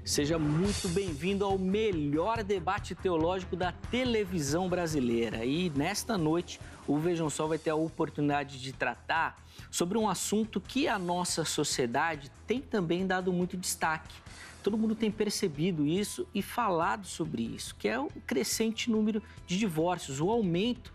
Seja muito bem-vindo ao melhor debate teológico da televisão brasileira. E nesta noite, o Vejam Só vai ter a oportunidade de tratar sobre um assunto que a nossa sociedade tem também dado muito destaque. Todo mundo tem percebido isso e falado sobre isso, que é o crescente número de divórcios, o aumento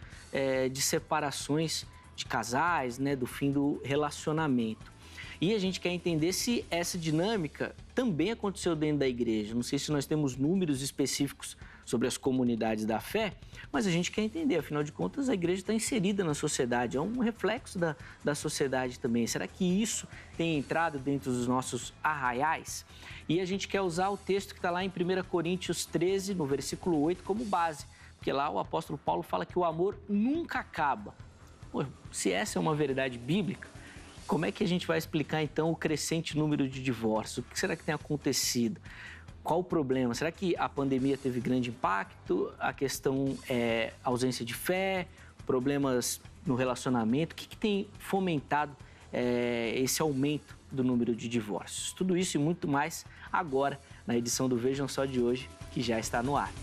de separações de casais, do fim do relacionamento. E a gente quer entender se essa dinâmica também aconteceu dentro da igreja. Não sei se nós temos números específicos sobre as comunidades da fé, mas a gente quer entender, afinal de contas, a igreja está inserida na sociedade, é um reflexo da sociedade também. Será que isso tem entrado dentro dos nossos arraiais? E a gente quer usar o texto que está lá em 1 Coríntios 13, no versículo 8, como base, porque lá o apóstolo Paulo fala que o amor nunca acaba. Pô, se essa é uma verdade bíblica, como é que a gente vai explicar, então, o crescente número de divórcios? O que será que tem acontecido? Qual o problema? Será que a pandemia teve grande impacto? A questão é ausência de fé? Problemas no relacionamento? O que tem fomentado esse aumento do número de divórcios? Tudo isso e muito mais agora na edição do Vejam Só de hoje, que já está no ar.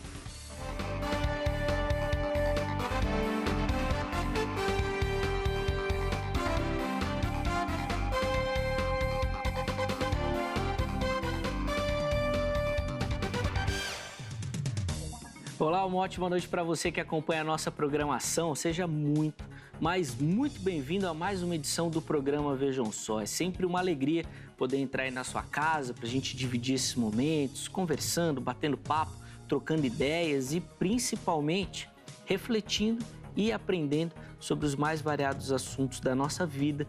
Olá, uma ótima noite para você que acompanha a nossa programação. Seja muito, mas muito bem-vindo a mais uma edição do programa Vejam Só. É sempre uma alegria poder entrar aí na sua casa para a gente dividir esses momentos, conversando, batendo papo, trocando ideias e principalmente refletindo e aprendendo sobre os mais variados assuntos da nossa vida,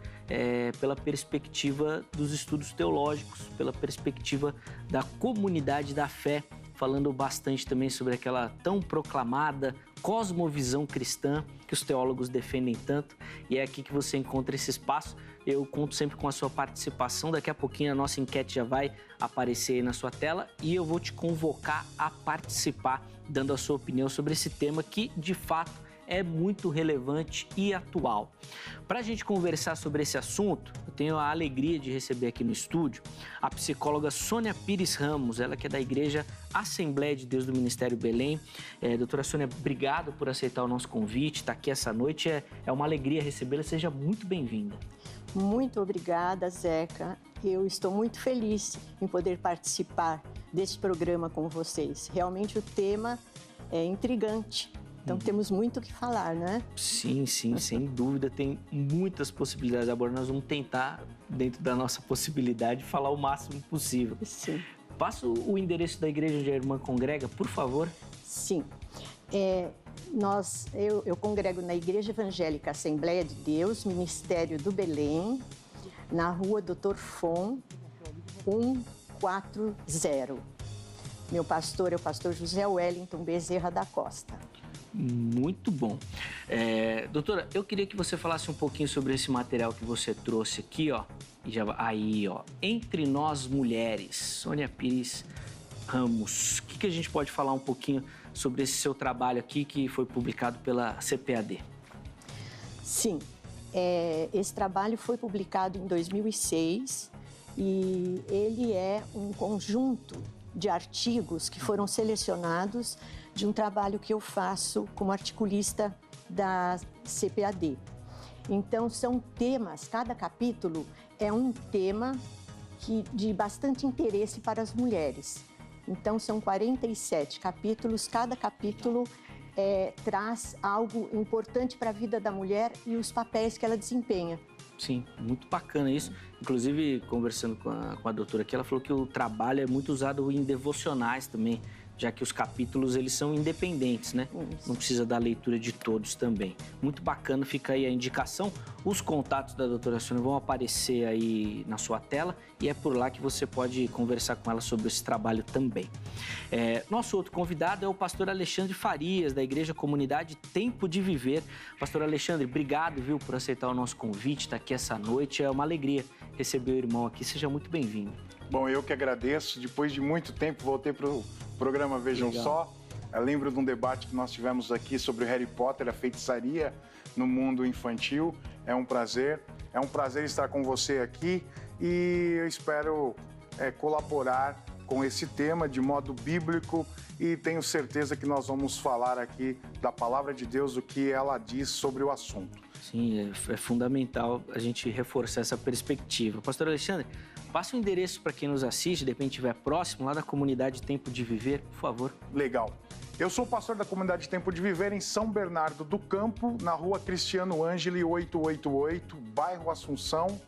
pela perspectiva dos estudos teológicos, pela perspectiva da comunidade da fé, falando bastante também sobre aquela tão proclamada cosmovisão cristã que os teólogos defendem tanto. E é aqui que você encontra esse espaço. Eu conto sempre com a sua participação. Daqui a pouquinho a nossa enquete já vai aparecer aí na sua tela e eu vou te convocar a participar, dando a sua opinião sobre esse tema que, de fato, é muito relevante e atual. Para a gente conversar sobre esse assunto, eu tenho a alegria de receber aqui no estúdio a psicóloga Sônia Pires Ramos, ela que é da Igreja Assembleia de Deus do Ministério Belém. Doutora Sônia, obrigado por aceitar o nosso convite, estar aqui essa noite. É uma alegria recebê-la, seja muito bem-vinda. Muito obrigada, Zeca. Eu estou muito feliz em poder participar desse programa com vocês. Realmente o tema é intrigante. Então, temos muito o que falar, né? Sim, sem dúvida, tem muitas possibilidades. Agora nós vamos tentar, dentro da nossa possibilidade, falar o máximo possível. Sim. Passa o endereço da igreja onde a irmã congrega, por favor. Sim. Eu congrego na Igreja Evangélica Assembleia de Deus, Ministério do Belém, na rua Dr. Fon, 140. Meu pastor é o pastor José Wellington Bezerra da Costa. Muito bom. Doutora, eu queria que você falasse um pouquinho sobre esse material que você trouxe aqui, Entre Nós Mulheres, Sônia Pires Ramos. O que a gente pode falar um pouquinho sobre esse seu trabalho aqui que foi publicado pela CPAD? Sim, esse trabalho foi publicado em 2006 e ele é um conjunto de artigos que foram selecionados de um trabalho que eu faço como articulista da CPAD. Então, são temas, cada capítulo é um tema de bastante interesse para as mulheres. Então, são 47 capítulos, cada capítulo traz algo importante para a vida da mulher e os papéis que ela desempenha. Sim, muito bacana isso. Inclusive, conversando com a doutora aqui, ela falou que o trabalho é muito usado em devocionais também, já que os capítulos eles são independentes, né? Isso. Não precisa da leitura de todos também. Muito bacana, fica aí a indicação. Os contatos da doutora Sônia vão aparecer aí na sua tela e é por lá que você pode conversar com ela sobre esse trabalho também. Nosso outro convidado é o pastor Alexandre Farias, da Igreja Comunidade Tempo de Viver. Pastor Alexandre, obrigado, por aceitar o nosso convite, estar aqui essa noite. É uma alegria receber o irmão aqui. Seja muito bem-vindo. Bom, eu que agradeço. Depois de muito tempo, voltei para o programa Vejam Só. Eu lembro de um debate que nós tivemos aqui sobre o Harry Potter, a feitiçaria no mundo infantil. É um prazer estar com você aqui e eu espero colaborar com esse tema de modo bíblico e tenho certeza que nós vamos falar aqui da palavra de Deus, o que ela diz sobre o assunto. Sim, é fundamental a gente reforçar essa perspectiva. Pastor Alexandre, passe o endereço para quem nos assiste, de repente estiver próximo, lá da comunidade Tempo de Viver, por favor. Legal. Eu sou pastor da comunidade Tempo de Viver em São Bernardo do Campo, na rua Cristiano Ângeli 888, bairro Assunção.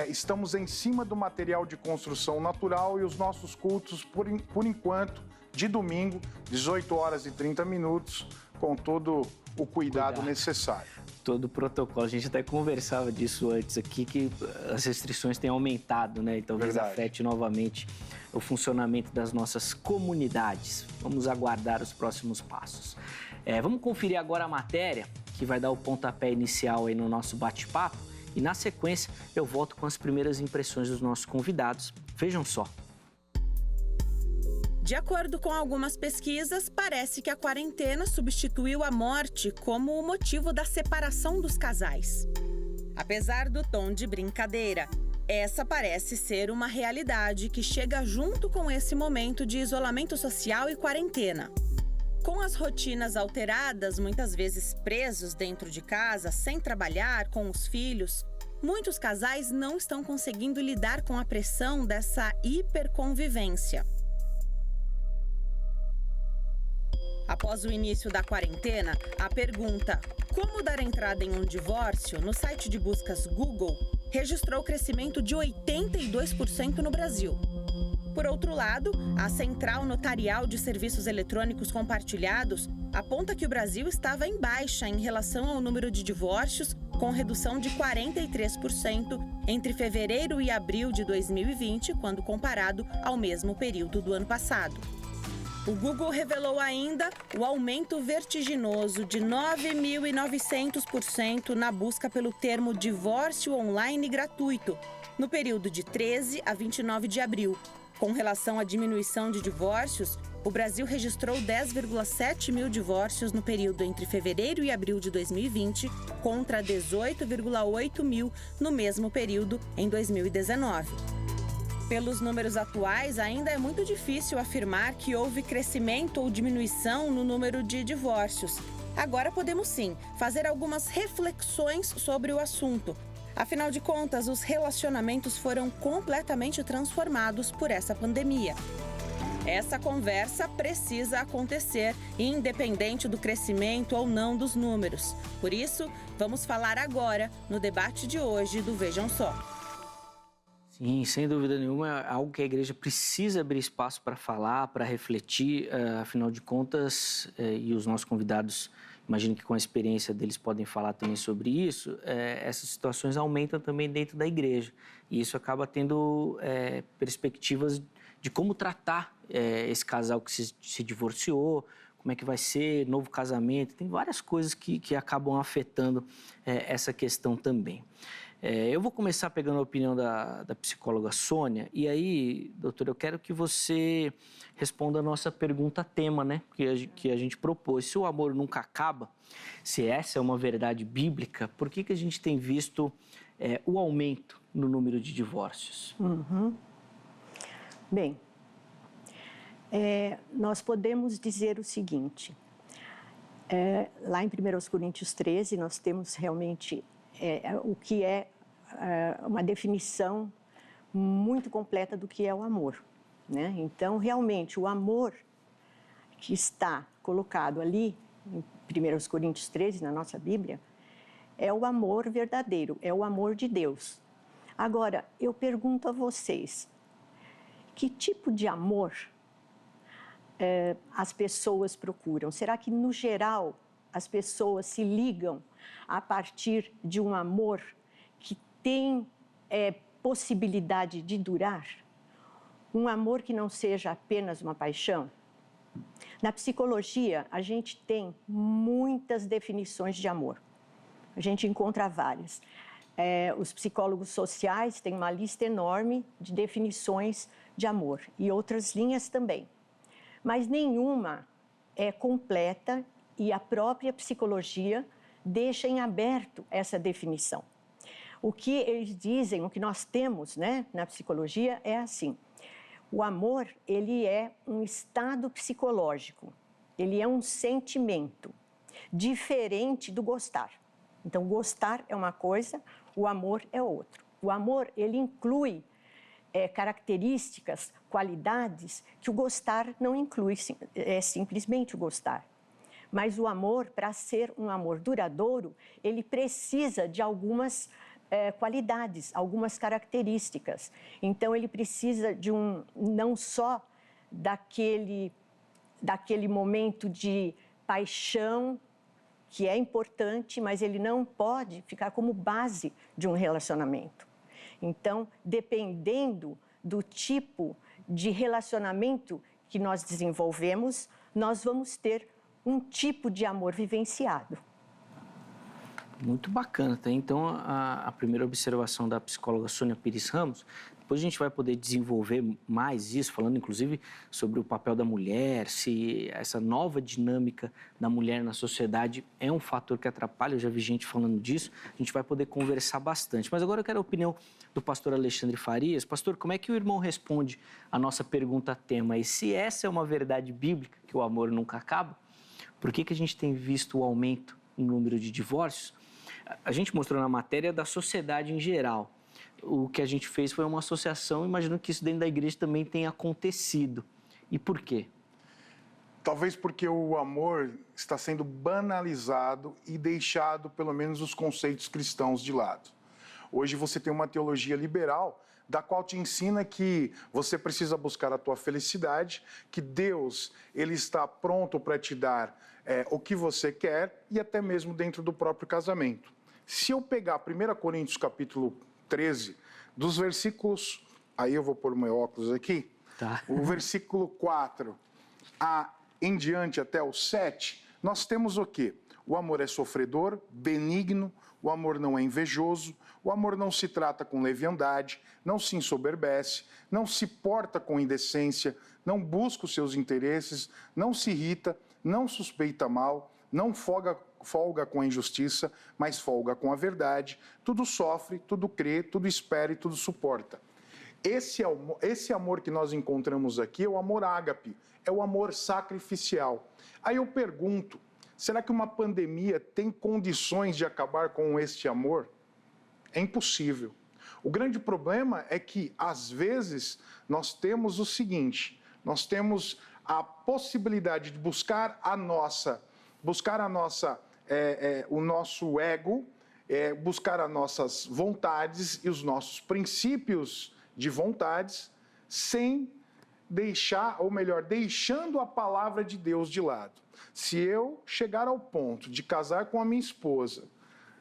Estamos em cima do material de construção natural e os nossos cultos, por enquanto, de domingo, 18 horas e 30 minutos, com todo o cuidado necessário. Todo o protocolo. A gente até conversava disso antes aqui, que as restrições têm aumentado, né? E talvez afete novamente o funcionamento das nossas comunidades. Vamos aguardar os próximos passos. Vamos conferir agora a matéria, que vai dar o pontapé inicial aí no nosso bate-papo. E na sequência eu volto com as primeiras impressões dos nossos convidados. Vejam só. De acordo com algumas pesquisas, parece que a quarentena substituiu a morte como o motivo da separação dos casais. Apesar do tom de brincadeira, essa parece ser uma realidade que chega junto com esse momento de isolamento social e quarentena. Com as rotinas alteradas, muitas vezes presos dentro de casa, sem trabalhar, com os filhos, muitos casais não estão conseguindo lidar com a pressão dessa hiperconvivência. Após o início da quarentena, a pergunta "Como dar entrada em um divórcio?" no site de buscas Google registrou crescimento de 82% no Brasil. Por outro lado, a Central Notarial de Serviços Eletrônicos Compartilhados aponta que o Brasil estava em baixa em relação ao número de divórcios, com redução de 43% entre fevereiro e abril de 2020, quando comparado ao mesmo período do ano passado. O Google revelou ainda o aumento vertiginoso de 9.900% na busca pelo termo divórcio online gratuito, no período de 13 a 29 de abril. Com relação à diminuição de divórcios, o Brasil registrou 10,7 mil divórcios no período entre fevereiro e abril de 2020, contra 18,8 mil no mesmo período em 2019. Pelos números atuais, ainda é muito difícil afirmar que houve crescimento ou diminuição no número de divórcios. Agora podemos sim fazer algumas reflexões sobre o assunto. Afinal de contas, os relacionamentos foram completamente transformados por essa pandemia. Essa conversa precisa acontecer, independente do crescimento ou não dos números. Por isso, vamos falar agora no debate de hoje do Vejam Só. Sim, sem dúvida nenhuma, é algo que a igreja precisa abrir espaço para falar, para refletir, afinal de contas, e os nossos convidados, imagino que com a experiência deles podem falar também sobre isso, essas situações aumentam também dentro da igreja. E isso acaba tendo perspectivas de como tratar esse casal que se divorciou, como é que vai ser, novo casamento, tem várias coisas que acabam afetando essa questão também. Eu vou começar pegando a opinião da psicóloga Sônia, e aí, doutora, eu quero que você responda a nossa pergunta tema, né, que a gente propôs. Se o amor nunca acaba, se essa é uma verdade bíblica, por que a gente tem visto o aumento no número de divórcios? Bem, nós podemos dizer o seguinte, lá em 1 Coríntios 13, nós temos realmente o que é uma definição muito completa do que é o amor, né? Então, realmente, o amor que está colocado ali, em 1 Coríntios 13, na nossa Bíblia, é o amor verdadeiro, é o amor de Deus. Agora, eu pergunto a vocês, que tipo de amor as pessoas procuram? Será que, no geral, as pessoas se ligam a partir de um amor que tem possibilidade de durar? Um amor que não seja apenas uma paixão? Na psicologia, a gente tem muitas definições de amor. A gente encontra várias. Os psicólogos sociais têm uma lista enorme de definições de amor e outras linhas também. Mas nenhuma é completa e a própria psicologia deixa em aberto essa definição. O que eles dizem, o que nós temos, né, na psicologia é assim: O amor, ele é um estado psicológico, ele é um sentimento diferente do gostar. Então, gostar é uma coisa, o amor é outro. O amor, ele inclui características, qualidades que o gostar não inclui, é simplesmente o gostar. Mas o amor, para ser um amor duradouro, ele precisa de algumas qualidades, algumas características. Então, ele precisa de não só daquele momento de paixão, que é importante, mas ele não pode ficar como base de um relacionamento. Então, dependendo do tipo de relacionamento que nós desenvolvemos, nós vamos ter um tipo de amor vivenciado. Muito bacana, tá? Então, a primeira observação da psicóloga Sônia Pires Ramos, depois a gente vai poder desenvolver mais isso, falando inclusive sobre o papel da mulher, se essa nova dinâmica da mulher na sociedade é um fator que atrapalha, eu já vi gente falando disso, a gente vai poder conversar bastante. Mas agora eu quero a opinião do pastor Alexandre Farias. Pastor, como é que o irmão responde a nossa pergunta tema? E se essa é uma verdade bíblica, que o amor nunca acaba, por que a gente tem visto o aumento no número de divórcios? A gente mostrou na matéria da sociedade em geral. O que a gente fez foi uma associação, imagino que isso dentro da igreja também tenha acontecido. E por quê? Talvez porque o amor está sendo banalizado e deixado, pelo menos, os conceitos cristãos de lado. Hoje você tem uma teologia liberal, da qual te ensina que você precisa buscar a tua felicidade, que Deus ele está pronto para te dar o que você quer e até mesmo dentro do próprio casamento. Se eu pegar 1 Coríntios capítulo 13, dos versículos, aí eu vou pôr o meu óculos aqui, tá. O versículo 4 em diante até o 7, nós temos o quê? O amor é sofredor, benigno, o amor não é invejoso, o amor não se trata com leviandade, não se ensoberbece, não se porta com indecência, não busca os seus interesses, não se irrita, não suspeita mal, não folga com a injustiça, mas folga com a verdade, tudo sofre, tudo crê, tudo espera e tudo suporta. Esse amor que nós encontramos aqui é o amor ágape, é o amor sacrificial. Aí eu pergunto, será que uma pandemia tem condições de acabar com este amor? É impossível. O grande problema é que, às vezes, nós temos o seguinte, nós temos a possibilidade de buscar o nosso ego, buscar as nossas vontades e os nossos princípios de vontades, sem deixar, ou melhor, deixando a palavra de Deus de lado. Se eu chegar ao ponto de casar com a minha esposa,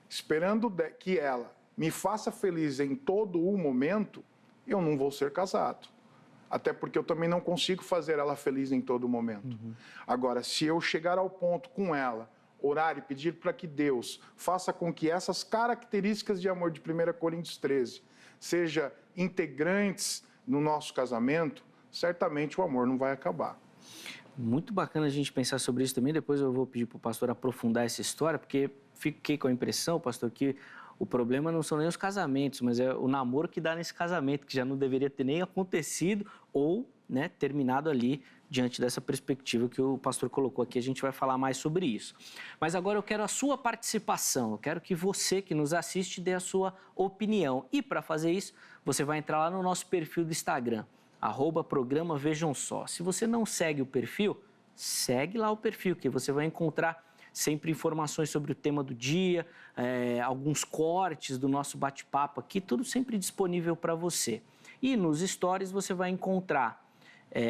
esperando que ela me faça feliz em todo o momento, eu não vou ser casado. Até porque eu também não consigo fazer ela feliz em todo momento. Agora, se eu chegar ao ponto com ela, orar e pedir para que Deus faça com que essas características de amor de 1 Coríntios 13 sejam integrantes no nosso casamento, certamente o amor não vai acabar. Muito bacana a gente pensar sobre isso também. Depois eu vou pedir para o pastor aprofundar essa história, porque fiquei com a impressão, pastor, que o problema não são nem os casamentos, mas é o namoro que dá nesse casamento, que já não deveria ter nem acontecido ou terminado ali diante dessa perspectiva que o pastor colocou aqui. A gente vai falar mais sobre isso. Mas agora eu quero a sua participação, eu quero que você que nos assiste dê a sua opinião. E para fazer isso, você vai entrar lá no nosso perfil do Instagram, @programa Vejam Só. Se você não segue o perfil, segue lá o perfil, que você vai encontrar sempre informações sobre o tema do dia, alguns cortes do nosso bate-papo aqui, tudo sempre disponível para você. E nos stories você vai encontrar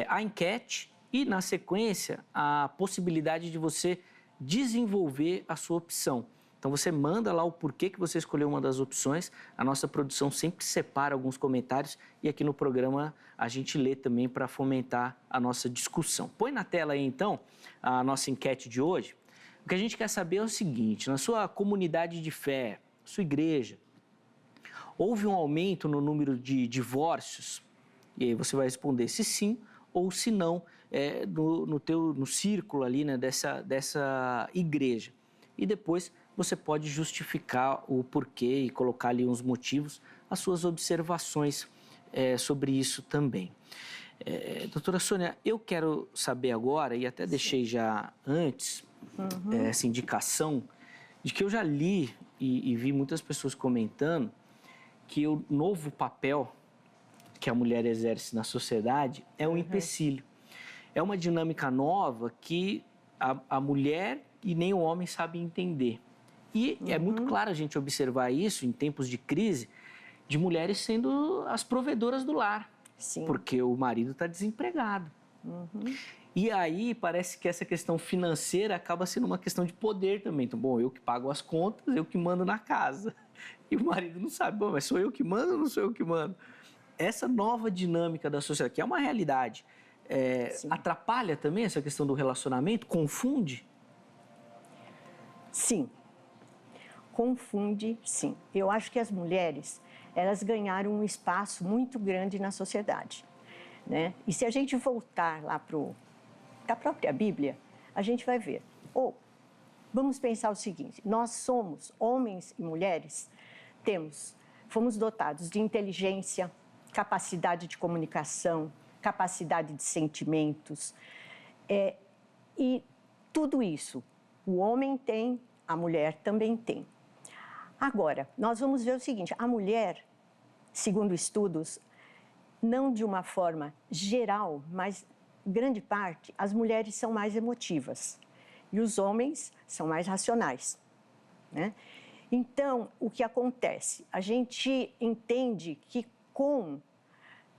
a enquete e, na sequência, a possibilidade de você desenvolver a sua opção. Então você manda lá o porquê que você escolheu uma das opções, a nossa produção sempre separa alguns comentários e aqui no programa a gente lê também para fomentar a nossa discussão. Põe na tela aí então a nossa enquete de hoje. O que a gente quer saber é o seguinte: na sua comunidade de fé, sua igreja, houve um aumento no número de divórcios? E aí você vai responder se sim ou se não no círculo ali, dessa igreja. E depois você pode justificar o porquê e colocar ali uns motivos, as suas observações sobre isso também. Doutora Sônia, eu quero saber agora, e até deixei já antes essa indicação, de que eu já li e vi muitas pessoas comentando que o novo papel que a mulher exerce na sociedade é um empecilho. É uma dinâmica nova que a mulher e nem o homem sabem entender. E é muito claro a gente observar isso em tempos de crise, de mulheres sendo as provedoras do lar. Sim. Porque o marido está desempregado. E aí parece que essa questão financeira acaba sendo uma questão de poder também. Então, bom, eu que pago as contas, eu que mando na casa. E o marido não sabe, bom, mas sou eu que mando ou não sou eu que mando? Essa nova dinâmica da sociedade, que é uma realidade, atrapalha também essa questão do relacionamento? Confunde? Sim. Confunde, sim. Eu acho que as mulheres, elas ganharam um espaço muito grande na sociedade, né? E se a gente voltar lá para a própria Bíblia, a gente vai ver. Vamos pensar o seguinte, nós somos, homens e mulheres, fomos dotados de inteligência, capacidade de comunicação, capacidade de sentimentos, e tudo isso o homem tem, a mulher também tem. Agora, nós vamos ver o seguinte, a mulher, segundo estudos, não de uma forma geral, mas grande parte, as mulheres são mais emotivas e os homens são mais racionais, né? Então, o que acontece? A gente entende que com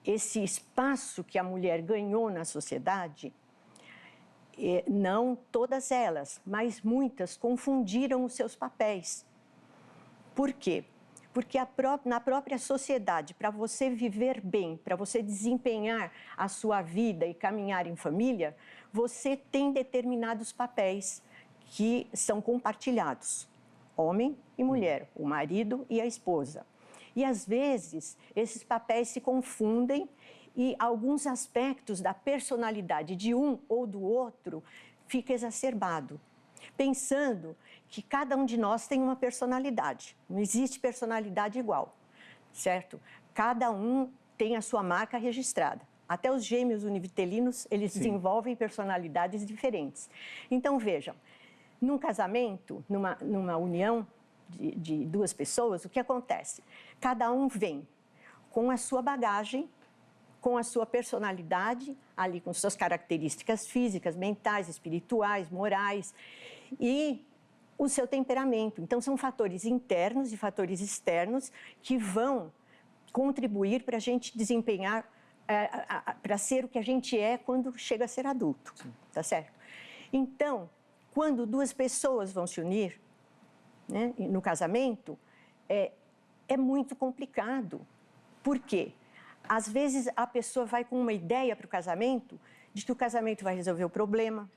esse espaço que a mulher ganhou na sociedade, não todas elas, mas muitas confundiram os seus papéis. Por quê? Porque na própria sociedade, para você viver bem, para você desempenhar a sua vida e caminhar em família, você tem determinados papéis que são compartilhados. Homem e mulher, o marido e a esposa. E, às vezes, esses papéis se confundem e alguns aspectos da personalidade de um ou do outro fica exacerbado. Pensando que cada um de nós tem uma personalidade. Não existe personalidade igual, certo? Cada um tem a sua marca registrada. Até os gêmeos univitelinos, eles desenvolvem personalidades diferentes. Então, vejam, num casamento, numa união de duas pessoas, o que acontece? Cada um vem com a sua bagagem, com a sua personalidade, ali com suas características físicas, mentais, espirituais, morais e o seu temperamento. Então, são fatores internos e fatores externos que vão contribuir para a gente desempenhar, para ser o que a gente é quando chega a ser adulto, tá certo? Então, quando duas pessoas vão se unir, né, no casamento, é muito complicado. Por quê? Às vezes, a pessoa vai com uma ideia para o casamento de que o casamento vai resolver o problema.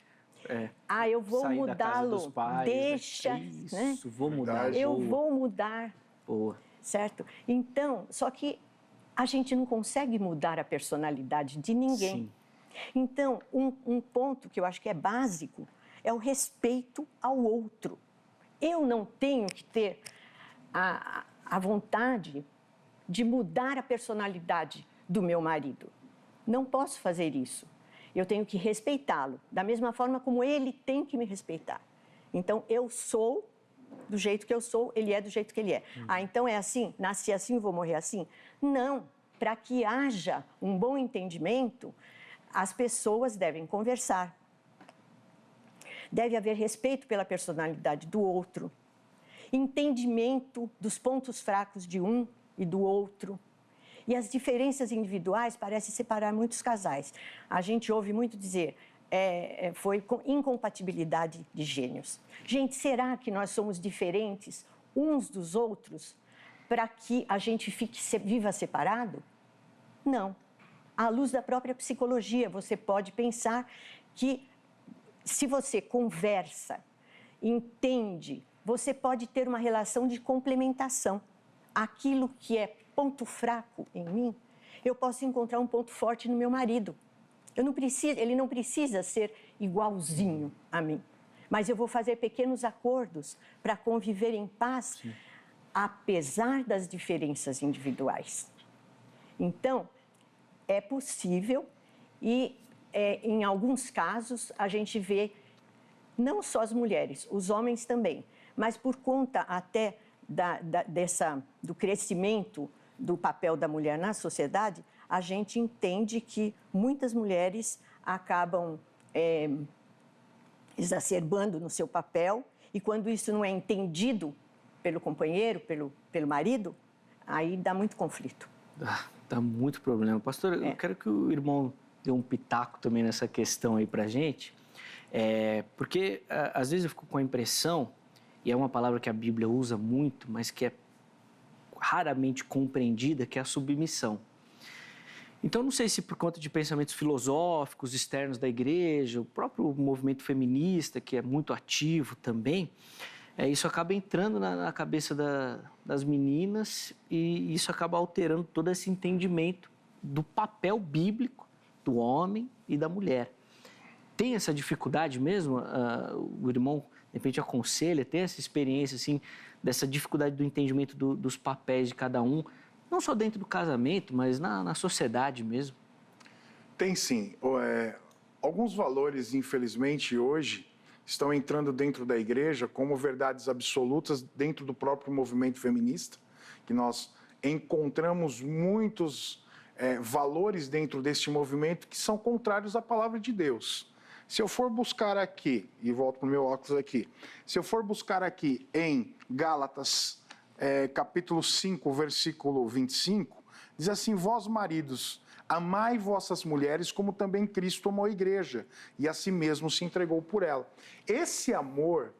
Eu vou mudá-lo, deixa, isso, né? Vou mudar. Eu vou mudar, Boa. certo? Então, só que a gente não consegue mudar a personalidade de ninguém. Sim. Então, um ponto que eu acho que é básico é o respeito ao outro. Eu não tenho que ter a vontade de mudar a personalidade do meu marido. Não posso fazer isso. Eu tenho que respeitá-lo, da mesma forma como ele tem que me respeitar. Então, eu sou do jeito que eu sou, ele é do jeito que ele é. Então é assim? Nasci assim, vou morrer assim? Não. Para que haja um bom entendimento, as pessoas devem conversar. Deve haver respeito pela personalidade do outro, entendimento dos pontos fracos de um e do outro. E as diferenças individuais parecem separar muitos casais. A gente ouve muito dizer, foi incompatibilidade de gênios. Gente, será que nós somos diferentes uns dos outros para que a gente viva separado? Não. À luz da própria psicologia, você pode pensar que se você conversa, entende, você pode ter uma relação de complementação. Aquilo que é ponto fraco em mim, eu posso encontrar um ponto forte no meu marido. Ele não precisa ser igualzinho a mim, mas eu vou fazer pequenos acordos para conviver em paz, apesar das diferenças individuais. Então, é possível E, em alguns casos, a gente vê não só as mulheres, os homens também, mas por conta até do crescimento do papel da mulher na sociedade, a gente entende que muitas mulheres acabam exacerbando no seu papel, e quando isso não é entendido pelo companheiro, pelo marido, aí dá muito conflito. Dá muito problema. Pastor, eu quero que o irmão dê um pitaco também nessa questão aí pra gente, porque às vezes eu fico com a impressão, e é uma palavra que a Bíblia usa muito, mas que é raramente compreendida, que é a submissão. Então, não sei se por conta de pensamentos filosóficos externos da igreja, o próprio movimento feminista, que é muito ativo também, isso acaba entrando na cabeça das meninas e isso acaba alterando todo esse entendimento do papel bíblico do homem e da mulher. Tem essa dificuldade mesmo? O irmão, de repente, aconselha, tem essa experiência, assim, dessa dificuldade do entendimento dos papéis de cada um, não só dentro do casamento, mas na sociedade mesmo? Tem sim. Alguns valores, infelizmente, hoje estão entrando dentro da igreja como verdades absolutas dentro do próprio movimento feminista, que nós encontramos muitos valores dentro deste movimento que são contrários à palavra de Deus. Se eu for buscar aqui, e volto para o meu óculos aqui, se eu for buscar aqui em Gálatas, capítulo 5, versículo 25, diz assim: vós maridos, amai vossas mulheres como também Cristo amou a igreja e a si mesmo se entregou por ela. Esse amor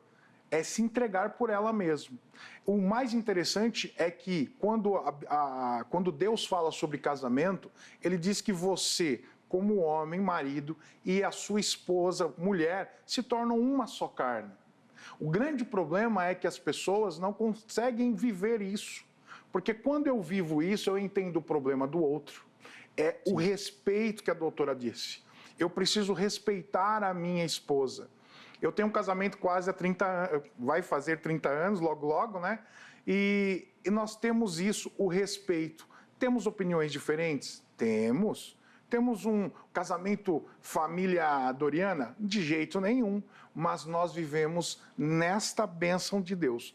é se entregar por ela mesmo. O mais interessante é que quando Deus fala sobre casamento, ele diz que você, como homem, marido, e a sua esposa, mulher, se tornam uma só carne. O grande problema é que as pessoas não conseguem viver isso. Porque quando eu vivo isso, eu entendo o problema do outro. É o respeito que a doutora disse. Eu preciso respeitar a minha esposa. Eu tenho um casamento quase há 30 anos, vai fazer 30 anos, logo, né? E nós temos isso, o respeito. Temos opiniões diferentes? Temos. Temos um casamento família doriana? De jeito nenhum. Mas nós vivemos nesta bênção de Deus.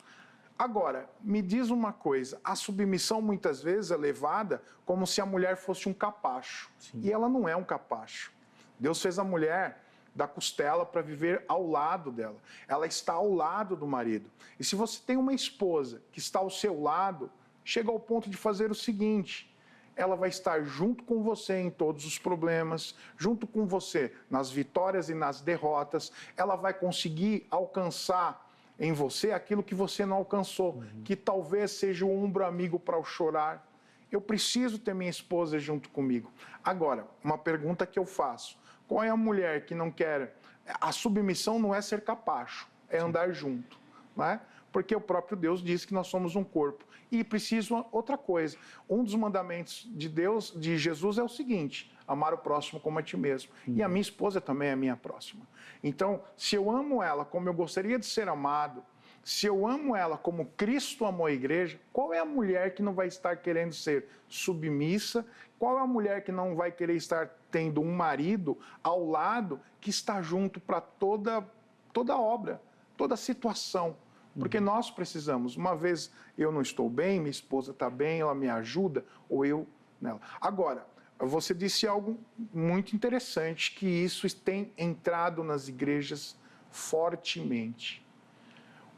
Agora, me diz uma coisa, a submissão muitas vezes é levada como se a mulher fosse um capacho. Sim. E ela não é um capacho. Deus fez a mulher da costela para viver ao lado dela. Ela está ao lado do marido. E se você tem uma esposa que está ao seu lado, chega ao ponto de fazer o seguinte: ela vai estar junto com você em todos os problemas, junto com você nas vitórias e nas derrotas. Ela vai conseguir alcançar em você aquilo que você não alcançou, que talvez seja o ombro amigo para o chorar. Eu preciso ter minha esposa junto comigo. Agora, uma pergunta que eu faço: qual é a mulher que não quer? A submissão não é ser capacho, é andar junto, não é? Porque o próprio Deus diz que nós somos um corpo. E preciso outra coisa. Um dos mandamentos de Deus, de Jesus, é o seguinte: amar o próximo como a ti mesmo. E a minha esposa também é minha próxima. Então, se eu amo ela como eu gostaria de ser amado, se eu amo ela como Cristo amou a igreja, qual é a mulher que não vai estar querendo ser submissa? Qual é a mulher que não vai querer estar tendo um marido ao lado que está junto para toda obra, toda situação? Porque nós precisamos. Uma vez eu não estou bem, minha esposa está bem, ela me ajuda, ou eu nela. Agora, você disse algo muito interessante, que isso tem entrado nas igrejas fortemente.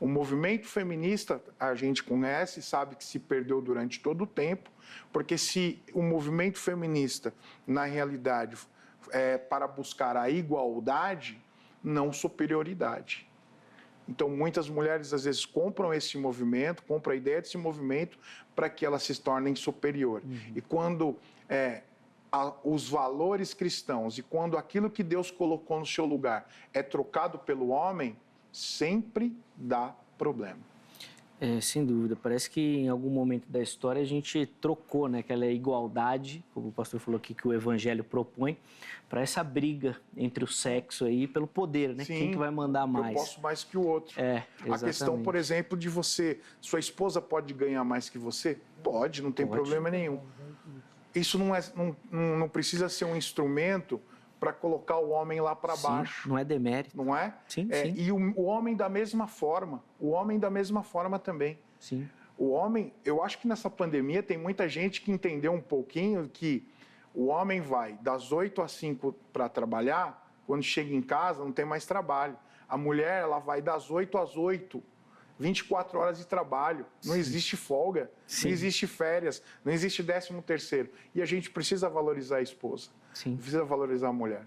O movimento feminista, a gente conhece, sabe que se perdeu durante todo o tempo, porque se o movimento feminista, na realidade, é para buscar a igualdade, não superioridade. Então, muitas mulheres, às vezes, compram esse movimento, compram a ideia desse movimento para que elas se tornem superiores. E quando os valores cristãos e quando aquilo que Deus colocou no seu lugar é trocado pelo homem, sempre dá problema. Sem dúvida. Parece que em algum momento da história a gente trocou, né, aquela igualdade, como o pastor falou aqui, que o evangelho propõe, para essa briga entre o sexo aí pelo poder, né? Sim, quem que vai mandar mais? Eu posso mais que o outro. Exatamente. A questão, por exemplo, de sua esposa pode ganhar mais que você? Pode, não tem problema nenhum. Isso não precisa ser um instrumento para colocar o homem lá para baixo. Não é demérito. Não é? Sim. E o homem da mesma forma. O homem da mesma forma também. Sim. O homem, eu acho que nessa pandemia tem muita gente que entendeu um pouquinho que o homem vai das 8 às 5 para trabalhar, quando chega em casa não tem mais trabalho. A mulher, ela vai das 8 às 8, 24 horas de trabalho, não existe folga, não existe férias, não existe 13º. E a gente precisa valorizar a esposa, precisa valorizar a mulher.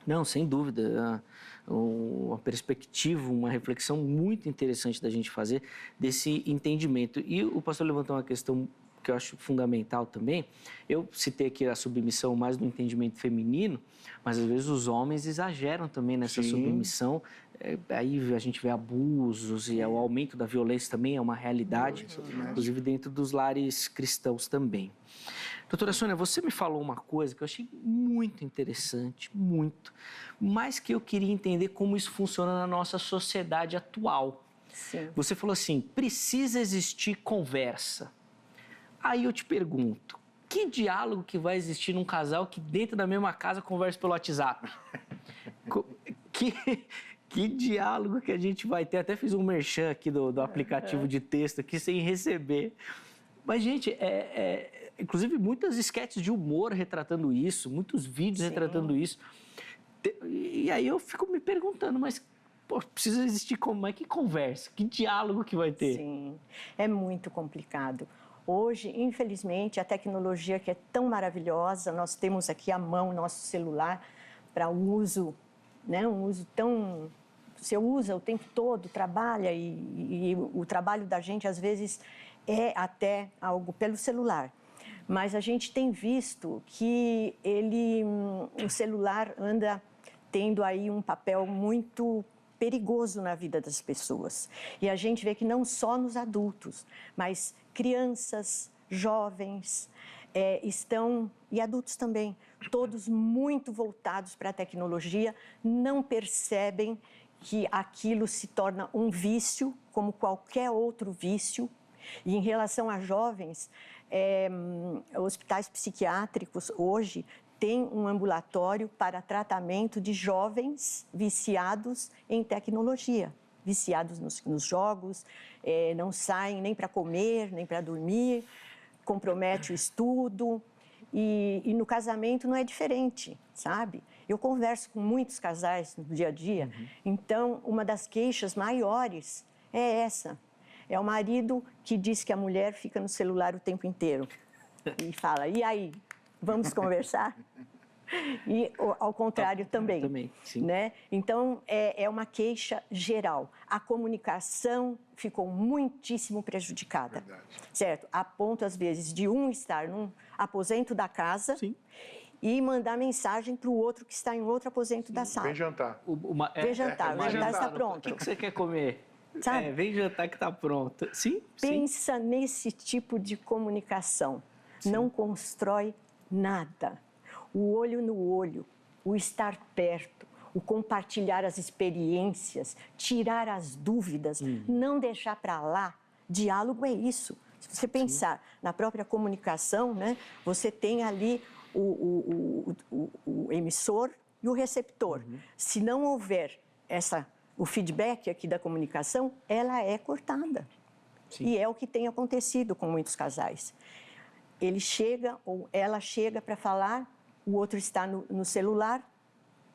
Não, sem dúvida. Uma perspectiva, uma reflexão muito interessante da gente fazer desse entendimento. E o pastor levantou uma questão que eu acho fundamental também. Eu citei aqui a submissão mais do entendimento feminino, mas às vezes os homens exageram também nessa submissão. Aí a gente vê abusos e o aumento da violência também é uma realidade, inclusive dentro dos lares cristãos também. Doutora Sônia, você me falou uma coisa que eu achei muito interessante, muito, mas que eu queria entender como isso funciona na nossa sociedade atual. Sim. Você falou assim, precisa existir conversa. Aí eu te pergunto, que diálogo que vai existir num casal que dentro da mesma casa conversa pelo WhatsApp? Que diálogo que a gente vai ter? Até fiz um merchan aqui do aplicativo de texto aqui sem receber. Mas, gente, inclusive muitas esquetes de humor retratando isso, muitos vídeos retratando isso. E aí eu fico me perguntando, mas precisa existir como é que conversa? Que diálogo que vai ter? Sim, é muito complicado. Hoje, infelizmente, a tecnologia que é tão maravilhosa, nós temos aqui à mão nosso celular para uso, né? Um uso tão... Você usa o tempo todo, trabalha e o trabalho da gente, às vezes, é até algo pelo celular. Mas a gente tem visto que o celular anda tendo aí um papel muito perigoso na vida das pessoas. E a gente vê que não só nos adultos, mas crianças, jovens, e adultos também, todos muito voltados para a tecnologia, não percebem que aquilo se torna um vício, como qualquer outro vício. E em relação a jovens, hospitais psiquiátricos hoje têm um ambulatório para tratamento de jovens viciados em tecnologia, viciados nos jogos, não saem nem para comer, nem para dormir, compromete o estudo. E no casamento não é diferente, sabe? Eu converso com muitos casais no dia a dia, então uma das queixas maiores é essa. É o marido que diz que a mulher fica no celular o tempo inteiro e fala, e aí, vamos conversar? E ao contrário também, sim. Né? Então, é uma queixa geral. A comunicação ficou muitíssimo prejudicada, certo? A ponto, às vezes, de um estar num aposento da casa e mandar mensagem para o outro que está em outro aposento da sala. Vem jantar. Vem jantar, o jantar está pronto. O que você quer comer? Sabe? Vem jantar que está pronto. Sim, Pensa nesse tipo de comunicação. Não constrói nada. O olho no olho, o estar perto, o compartilhar as experiências, tirar as dúvidas, não deixar para lá. Diálogo é isso. Se você pensar na própria comunicação, né, você tem ali o emissor e o receptor. Se não houver o feedback aqui da comunicação, ela é cortada. E é o que tem acontecido com muitos casais. Ele chega ou ela chega para falar, o outro está no celular,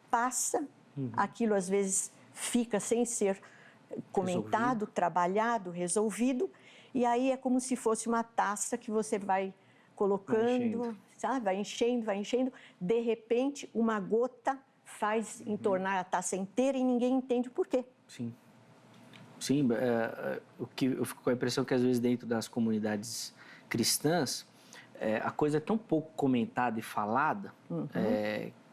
passa, aquilo às vezes fica sem ser comentado, trabalhado, resolvido, e aí é como se fosse uma taça que você vai colocando, sabe? Vai enchendo, de repente uma gota faz entornar a taça inteira e ninguém entende o porquê. Sim, eu fico com a impressão que às vezes dentro das comunidades cristãs, a coisa é tão pouco comentada e falada,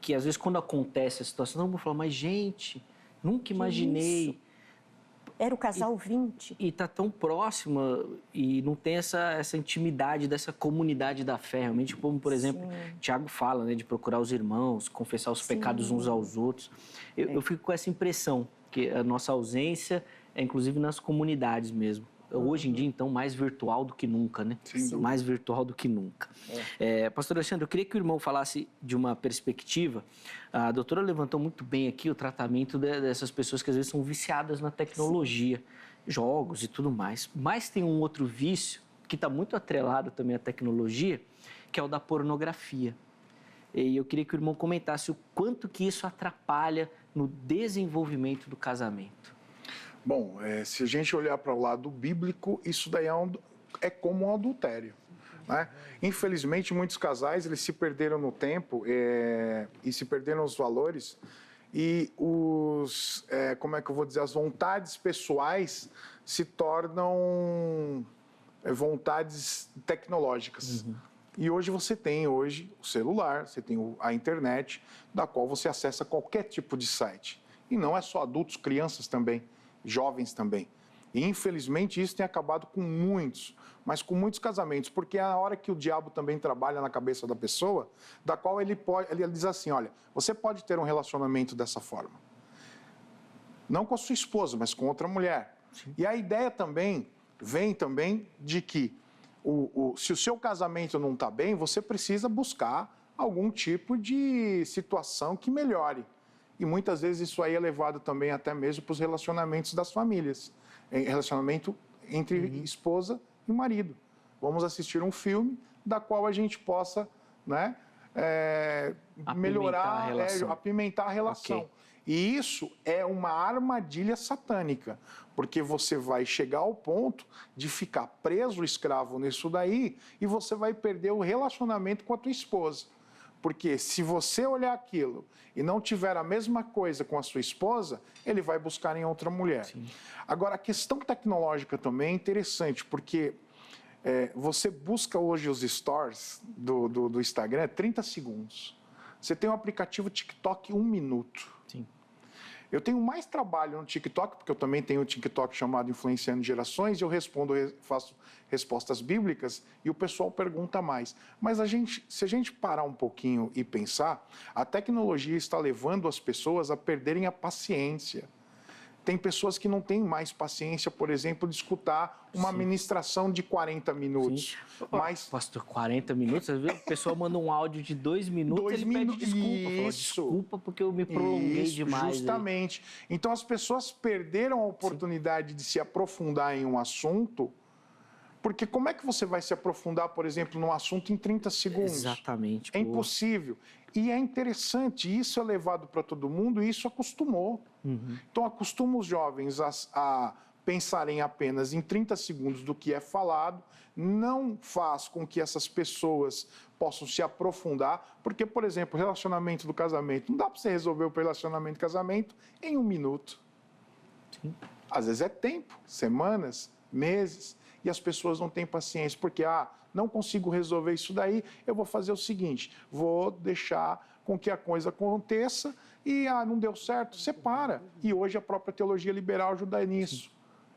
que às vezes quando acontece a situação, todo mundo fala, mas gente, nunca imaginei. Era o casal 20. E está tão próxima e não tem essa intimidade dessa comunidade da fé. Realmente, como, por exemplo, Tiago fala, né, de procurar os irmãos, confessar os pecados uns aos outros. Eu fico com essa impressão, que a nossa ausência é inclusive nas comunidades mesmo. Hoje em dia, então, mais virtual do que nunca, né? Sim. Mais virtual do que nunca. Pastor Alexandre, eu queria que o irmão falasse de uma perspectiva. A doutora levantou muito bem aqui o tratamento dessas pessoas que às vezes são viciadas na tecnologia, jogos e tudo mais. Mas tem um outro vício que está muito atrelado também à tecnologia, que é o da pornografia. E eu queria que o irmão comentasse o quanto que isso atrapalha no desenvolvimento do casamento. Bom, se a gente olhar para o lado bíblico, isso daí é como um adultério, né? Infelizmente, muitos casais eles se perderam no tempo e se perderam os valores e como é que eu vou dizer, as vontades pessoais se tornam vontades tecnológicas. E hoje você tem o celular, você tem a internet, da qual você acessa qualquer tipo de site. E não é só adultos, crianças também, jovens também. E infelizmente isso tem acabado com muitos, mas com muitos casamentos, porque é a hora que o diabo também trabalha na cabeça da pessoa, da qual ele diz assim, olha, você pode ter um relacionamento dessa forma. Não com a sua esposa, mas com outra mulher. Sim. E a ideia também vem também de que se o seu casamento não está bem, você precisa buscar algum tipo de situação que melhore. E muitas vezes isso aí é levado também até mesmo para os relacionamentos das famílias. Relacionamento entre esposa e marido. Vamos assistir um filme da qual a gente possa, né, melhorar, apimentar a relação. Okay. E isso é uma armadilha satânica, porque você vai chegar ao ponto de ficar preso, escravo nisso daí, e você vai perder o relacionamento com a tua esposa. Porque se você olhar aquilo e não tiver a mesma coisa com a sua esposa, ele vai buscar em outra mulher. Sim. Agora, a questão tecnológica também é interessante, porque você busca hoje os stories do Instagram, 30 segundos. Você tem o aplicativo TikTok 1 minuto. Sim. Eu tenho mais trabalho no TikTok, porque eu também tenho um TikTok chamado Influenciando Gerações, e eu faço respostas bíblicas, e o pessoal pergunta mais. Mas se a gente parar um pouquinho e pensar, a tecnologia está levando as pessoas a perderem a paciência. Tem pessoas que não têm mais paciência, por exemplo, de escutar uma ministração de 40 minutos. Sim. Mas... Pastor, 40 minutos? Às vezes a pessoa manda um áudio de 2 minutos e ele pede desculpa. Fala, desculpa porque eu me prolonguei demais. Justamente. Aí. Então as pessoas perderam a oportunidade de se aprofundar em um assunto, porque como é que você vai se aprofundar, por exemplo, num assunto em 30 segundos? Exatamente. É impossível. E é interessante, isso é levado para todo mundo e isso acostumou. Então acostuma os jovens a pensarem apenas em 30 segundos do que é falado, não faz com que essas pessoas possam se aprofundar, porque, por exemplo, o relacionamento do casamento, não dá para você resolver o relacionamento do casamento em 1 minuto. Sim. Às vezes é tempo, semanas, meses, e as pessoas não têm paciência, porque, não consigo resolver isso daí, eu vou fazer o seguinte, vou deixar com que a coisa aconteça e, não deu certo, separa. E hoje a própria teologia liberal ajuda nisso.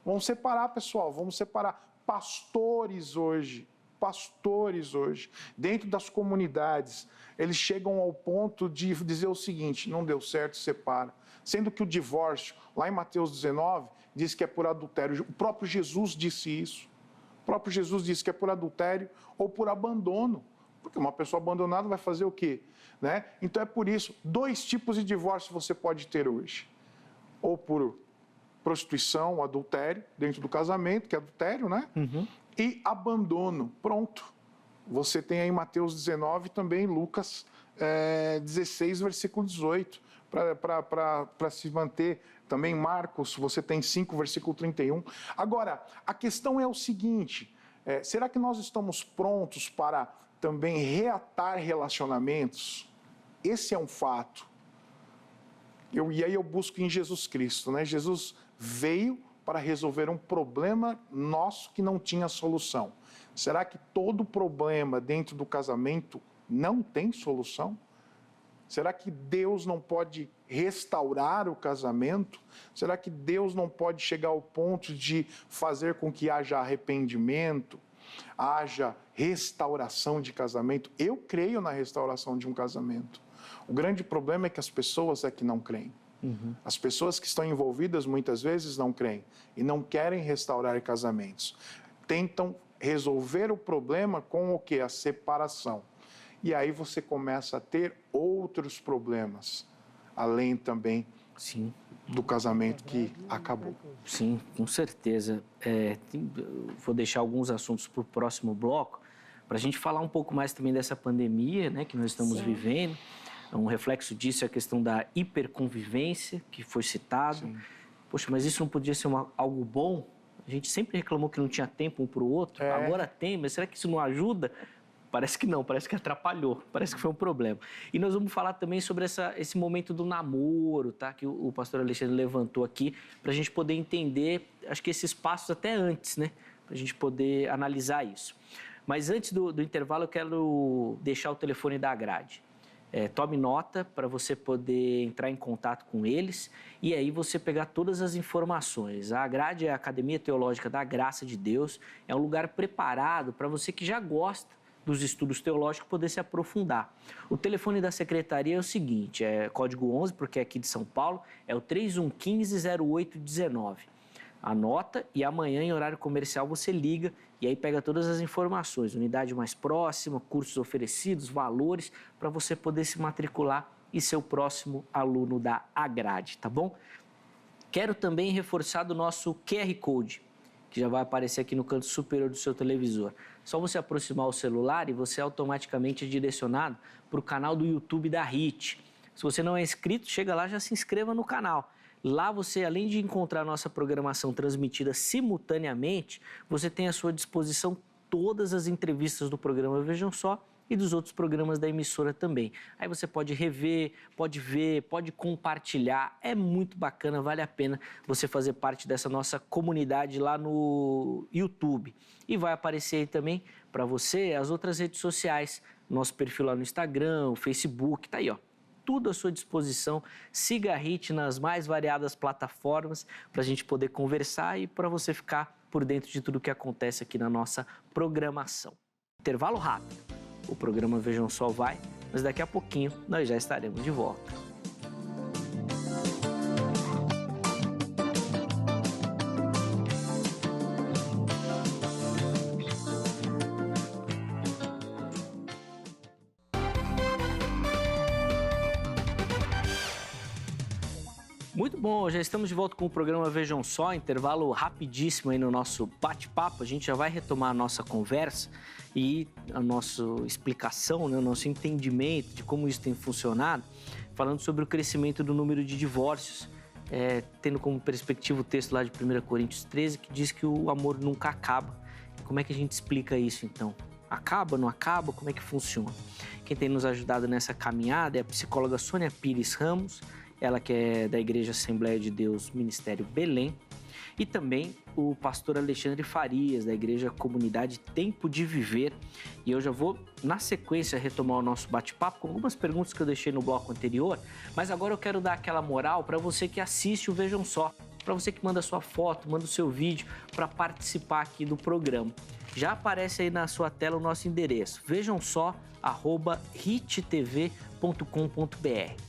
Vamos separar, pessoal, vamos separar. Pastores hoje, dentro das comunidades, eles chegam ao ponto de dizer o seguinte, não deu certo, separa. Sendo que o divórcio, lá em Mateus 19, diz que é por adultério. O próprio Jesus disse isso. O próprio Jesus disse que é por adultério ou por abandono. Porque uma pessoa abandonada vai fazer o quê? Né? Então é por isso, 2 tipos de divórcio você pode ter hoje. Ou por prostituição, adultério, dentro do casamento, que é adultério, né? E abandono. Pronto. Você tem aí Mateus 19 também Lucas 16, versículo 18. Para se manter também Marcos, você tem 5, versículo 31. Agora, a questão é o seguinte, será que nós estamos prontos para também reatar relacionamentos? Esse é um fato. E aí eu busco em Jesus Cristo, né? Jesus veio para resolver um problema nosso que não tinha solução. Será que todo problema dentro do casamento não tem solução? Será que Deus não pode restaurar o casamento? Será que Deus não pode chegar ao ponto de fazer com que haja arrependimento, haja restauração de casamento? Eu creio na restauração de um casamento. O grande problema é que as pessoas é que não creem. As pessoas que estão envolvidas muitas vezes não creem e não querem restaurar casamentos. Tentam resolver o problema com o quê? A separação. E aí você começa a ter outros problemas, além também do casamento que acabou. Sim, com certeza. Vou deixar alguns assuntos para o próximo bloco, para a gente falar um pouco mais também dessa pandemia, né, que nós estamos vivendo. Um reflexo disso é a questão da hiperconvivência, que foi citado. Sim. Poxa, mas isso não podia ser algo bom? A gente sempre reclamou que não tinha tempo um para o outro, agora tem, mas será que isso não ajuda? Parece que não, parece que atrapalhou, parece que foi um problema. E nós vamos falar também sobre esse momento do namoro, tá? Que o pastor Alexandre levantou aqui, para a gente poder entender, acho que esses passos até antes, né? Para a gente poder analisar isso. Mas antes do intervalo, eu quero deixar o telefone da Agrade. Tome nota para você poder entrar em contato com eles e aí você pegar todas as informações. A Agrade é a Academia Teológica da Graça de Deus, é um lugar preparado para você que já gosta dos estudos teológicos poder se aprofundar. O telefone da secretaria é o seguinte, é código 11, porque é aqui de São Paulo, é o 3115-0819. Anota e amanhã em horário comercial você liga e aí pega todas as informações, unidade mais próxima, cursos oferecidos, valores, para você poder se matricular e ser o próximo aluno da Agrade, tá bom? Quero também reforçar do nosso QR Code, que já vai aparecer aqui no canto superior do seu televisor. Só você aproximar o celular e você automaticamente é direcionado para o canal do YouTube da HIT. Se você não é inscrito, chega lá, já se inscreva no canal. Lá você, além de encontrar a nossa programação transmitida simultaneamente, você tem à sua disposição todas as entrevistas do programa Vejam Só e dos outros programas da emissora também. Aí você pode rever, pode ver, pode compartilhar. É muito bacana, vale a pena você fazer parte dessa nossa comunidade lá no YouTube. E vai aparecer aí também para você as outras redes sociais, nosso perfil lá no Instagram, o Facebook, tá aí, ó. Tudo à sua disposição. Siga a HIT nas mais variadas plataformas para a gente poder conversar e para você ficar por dentro de tudo que acontece aqui na nossa programação. Intervalo rápido. O programa Vejam Só vai, mas daqui a pouquinho nós já estaremos de volta. Muito bom, já estamos de volta com o programa Vejam Só, intervalo rapidíssimo aí no nosso bate-papo. A gente já vai retomar a nossa conversa e a nossa explicação, né, o nosso entendimento de como isso tem funcionado, falando sobre o crescimento do número de divórcios, tendo como perspectiva o texto lá de 1 Coríntios 13, que diz que o amor nunca acaba. Como é que a gente explica isso, então? Acaba, não acaba? Como é que funciona? Quem tem nos ajudado nessa caminhada é a psicóloga Sônia Pires Ramos, ela que é da Igreja Assembleia de Deus, Ministério Belém, e também o pastor Alexandre Farias, da Igreja Comunidade Tempo de Viver. E eu já vou, na sequência, retomar o nosso bate-papo com algumas perguntas que eu deixei no bloco anterior, mas agora eu quero dar aquela moral para você que assiste o Vejam Só, para você que manda sua foto, manda o seu vídeo para participar aqui do programa. Já aparece aí na sua tela o nosso endereço, vejamsó@hittv.com.br.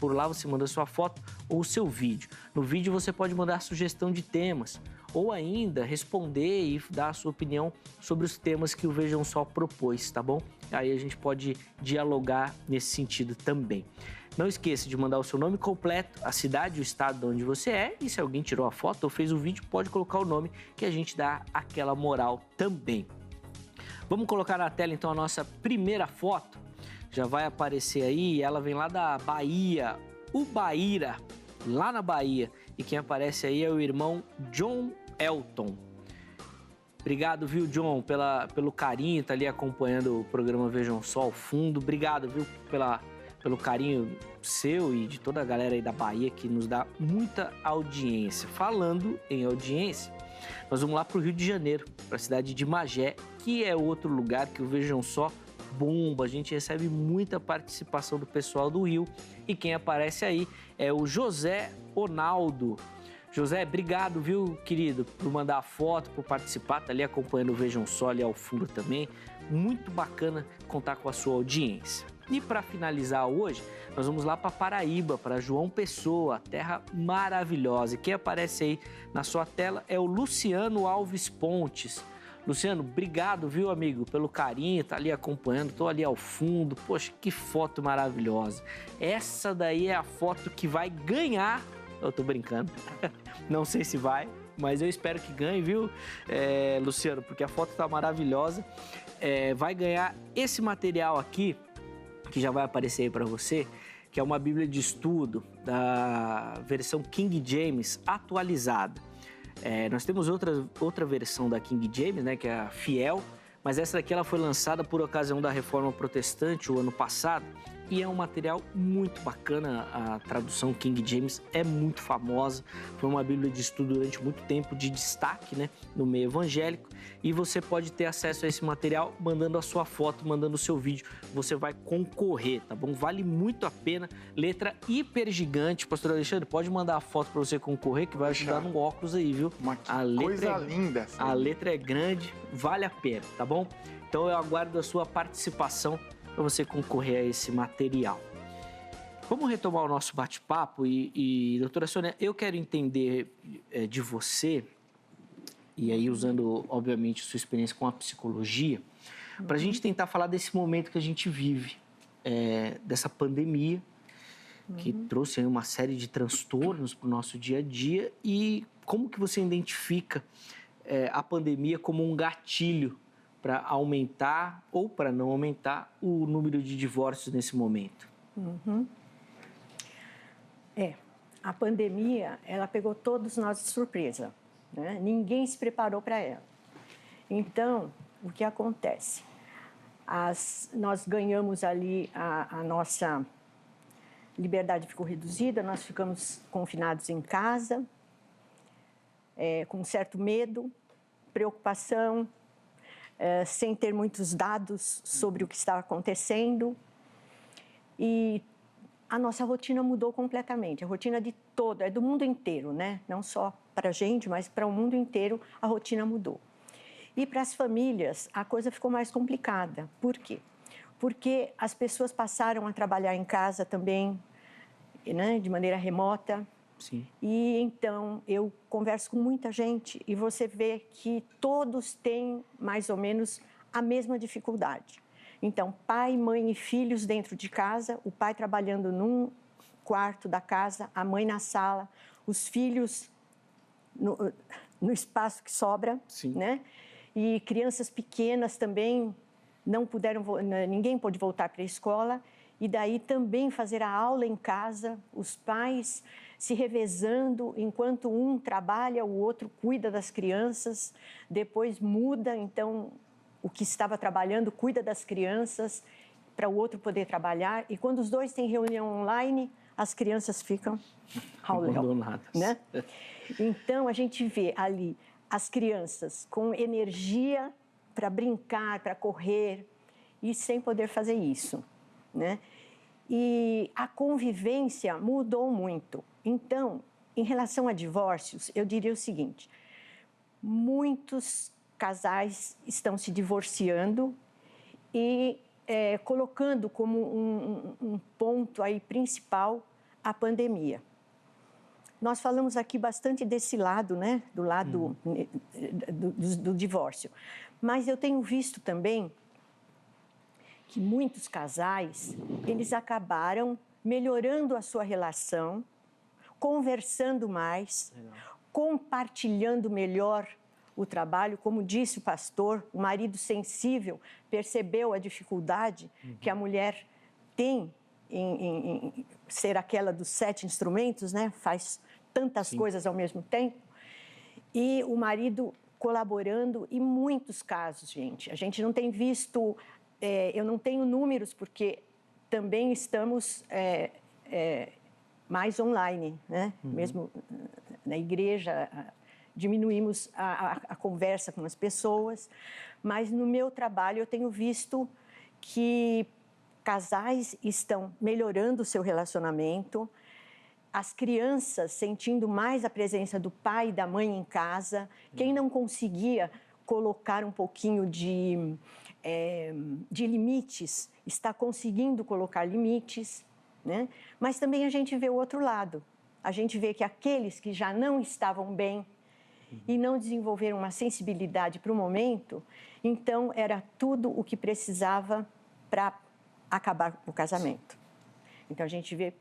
Por lá você manda sua foto ou o seu vídeo. No vídeo você pode mandar sugestão de temas ou ainda responder e dar a sua opinião sobre os temas que o Vejam Só propôs, tá bom? Aí a gente pode dialogar nesse sentido também. Não esqueça de mandar o seu nome completo, a cidade e o estado de onde você é, e se alguém tirou a foto ou fez o vídeo, pode colocar o nome que a gente dá aquela moral também. Vamos colocar na tela então a nossa primeira foto. Já vai aparecer aí, ela vem lá da Bahia, Ubaíra, lá na Bahia. E quem aparece aí é o irmão John Elton. Obrigado, viu, John, pelo carinho, tá ali acompanhando o programa Vejam Só ao fundo. Obrigado, viu, pelo carinho seu e de toda a galera aí da Bahia que nos dá muita audiência. Falando em audiência, nós vamos lá para o Rio de Janeiro, para a cidade de Magé, que é outro lugar que o Vejam Só bomba. A gente recebe muita participação do pessoal do Rio e quem aparece aí é o José Ronaldo. José, obrigado, viu, querido, por mandar a foto, por participar, tá ali acompanhando o Vejam Só ali ao fundo também. Muito bacana contar com a sua audiência. E para finalizar hoje, nós vamos lá para Paraíba, para João Pessoa, terra maravilhosa. E quem aparece aí na sua tela é o Luciano Alves Pontes. Luciano, obrigado, viu, amigo, pelo carinho, tá ali acompanhando, tô ali ao fundo. Poxa, que foto maravilhosa. Essa daí é a foto que vai ganhar. Eu tô brincando, não sei se vai, mas eu espero que ganhe, viu, Luciano, porque a foto tá maravilhosa. Vai ganhar esse material aqui, que já vai aparecer aí para você, que é uma Bíblia de estudo da versão King James atualizada. Nós temos outra versão da King James, né, que é a Fiel, mas essa daqui ela foi lançada por ocasião da Reforma Protestante o ano passado e é um material muito bacana. A tradução King James é muito famosa, foi uma Bíblia de estudo durante muito tempo de destaque, né, no meio evangélico, e você pode ter acesso a esse material mandando a sua foto, mandando o seu vídeo, você vai concorrer, tá bom? Vale muito a pena, letra hiper gigante. Pastor Alexandre, pode mandar a foto para você concorrer, que vai ajudar no óculos aí, viu? A coisa linda essa. A letra é grande, vale a pena, tá bom? Então eu aguardo a sua participação para você concorrer a esse material. Vamos retomar o nosso bate-papo e doutora Sônia, eu quero entender de você, e aí usando, obviamente, sua experiência com a psicologia, para a gente tentar falar desse momento que a gente vive, dessa pandemia, que trouxe aí uma série de transtornos para o nosso dia a dia, e como que você identifica a pandemia como um gatilho para aumentar ou para não aumentar o número de divórcios nesse momento? A pandemia, ela pegou todos nós de surpresa, né? Ninguém se preparou para ela. Então, o que acontece? Nós ganhamos ali a nossa liberdade ficou reduzida, nós ficamos confinados em casa, com certo medo, preocupação, sem ter muitos dados sobre o que estava acontecendo. E a nossa rotina mudou completamente, a rotina de todo, do mundo inteiro, né? Não só para a gente, mas para o mundo inteiro a rotina mudou. E para as famílias a coisa ficou mais complicada. Por quê? Porque as pessoas passaram a trabalhar em casa também, né? De maneira remota. Sim. E então eu converso com muita gente e você vê que todos têm mais ou menos a mesma dificuldade. Então, pai, mãe e filhos dentro de casa, o pai trabalhando num quarto da casa, a mãe na sala, os filhos no espaço que sobra, Sim. Né? E crianças pequenas também ninguém pôde voltar para a escola, e daí também fazer a aula em casa, os pais se revezando, enquanto um trabalha, o outro cuida das crianças, depois muda, então o que estava trabalhando cuida das crianças para o outro poder trabalhar, e quando os dois têm reunião online, as crianças ficam abandonadas, né? Então a gente vê ali as crianças com energia para brincar, para correr, e sem poder fazer isso, né? E a convivência mudou muito. Então, em relação a divórcios, eu diria o seguinte: muitos casais estão se divorciando e colocando como um ponto aí principal a pandemia. Nós falamos aqui bastante desse lado, né? Do lado do divórcio. Mas eu tenho visto também que muitos casais, eles acabaram melhorando a sua relação, conversando mais, compartilhando melhor o trabalho. Como disse o pastor, o marido sensível percebeu a dificuldade que a mulher tem em ser aquela dos 7 instrumentos, né? Faz tantas coisas ao mesmo tempo. E o marido colaborando, e muitos casos, gente. A gente não tem visto, eu não tenho números, porque também estamos mais online, né? Mesmo na igreja, diminuímos a conversa com as pessoas, mas no meu trabalho eu tenho visto que casais estão melhorando o seu relacionamento, as crianças sentindo mais a presença do pai e da mãe em casa. Quem não conseguia colocar um pouquinho de de limites está conseguindo colocar limites, né? Mas também a gente vê o outro lado. A gente vê que aqueles que já não estavam bem e não desenvolveram uma sensibilidade para o momento, então era tudo o que precisava para acabar o casamento. Então a gente vê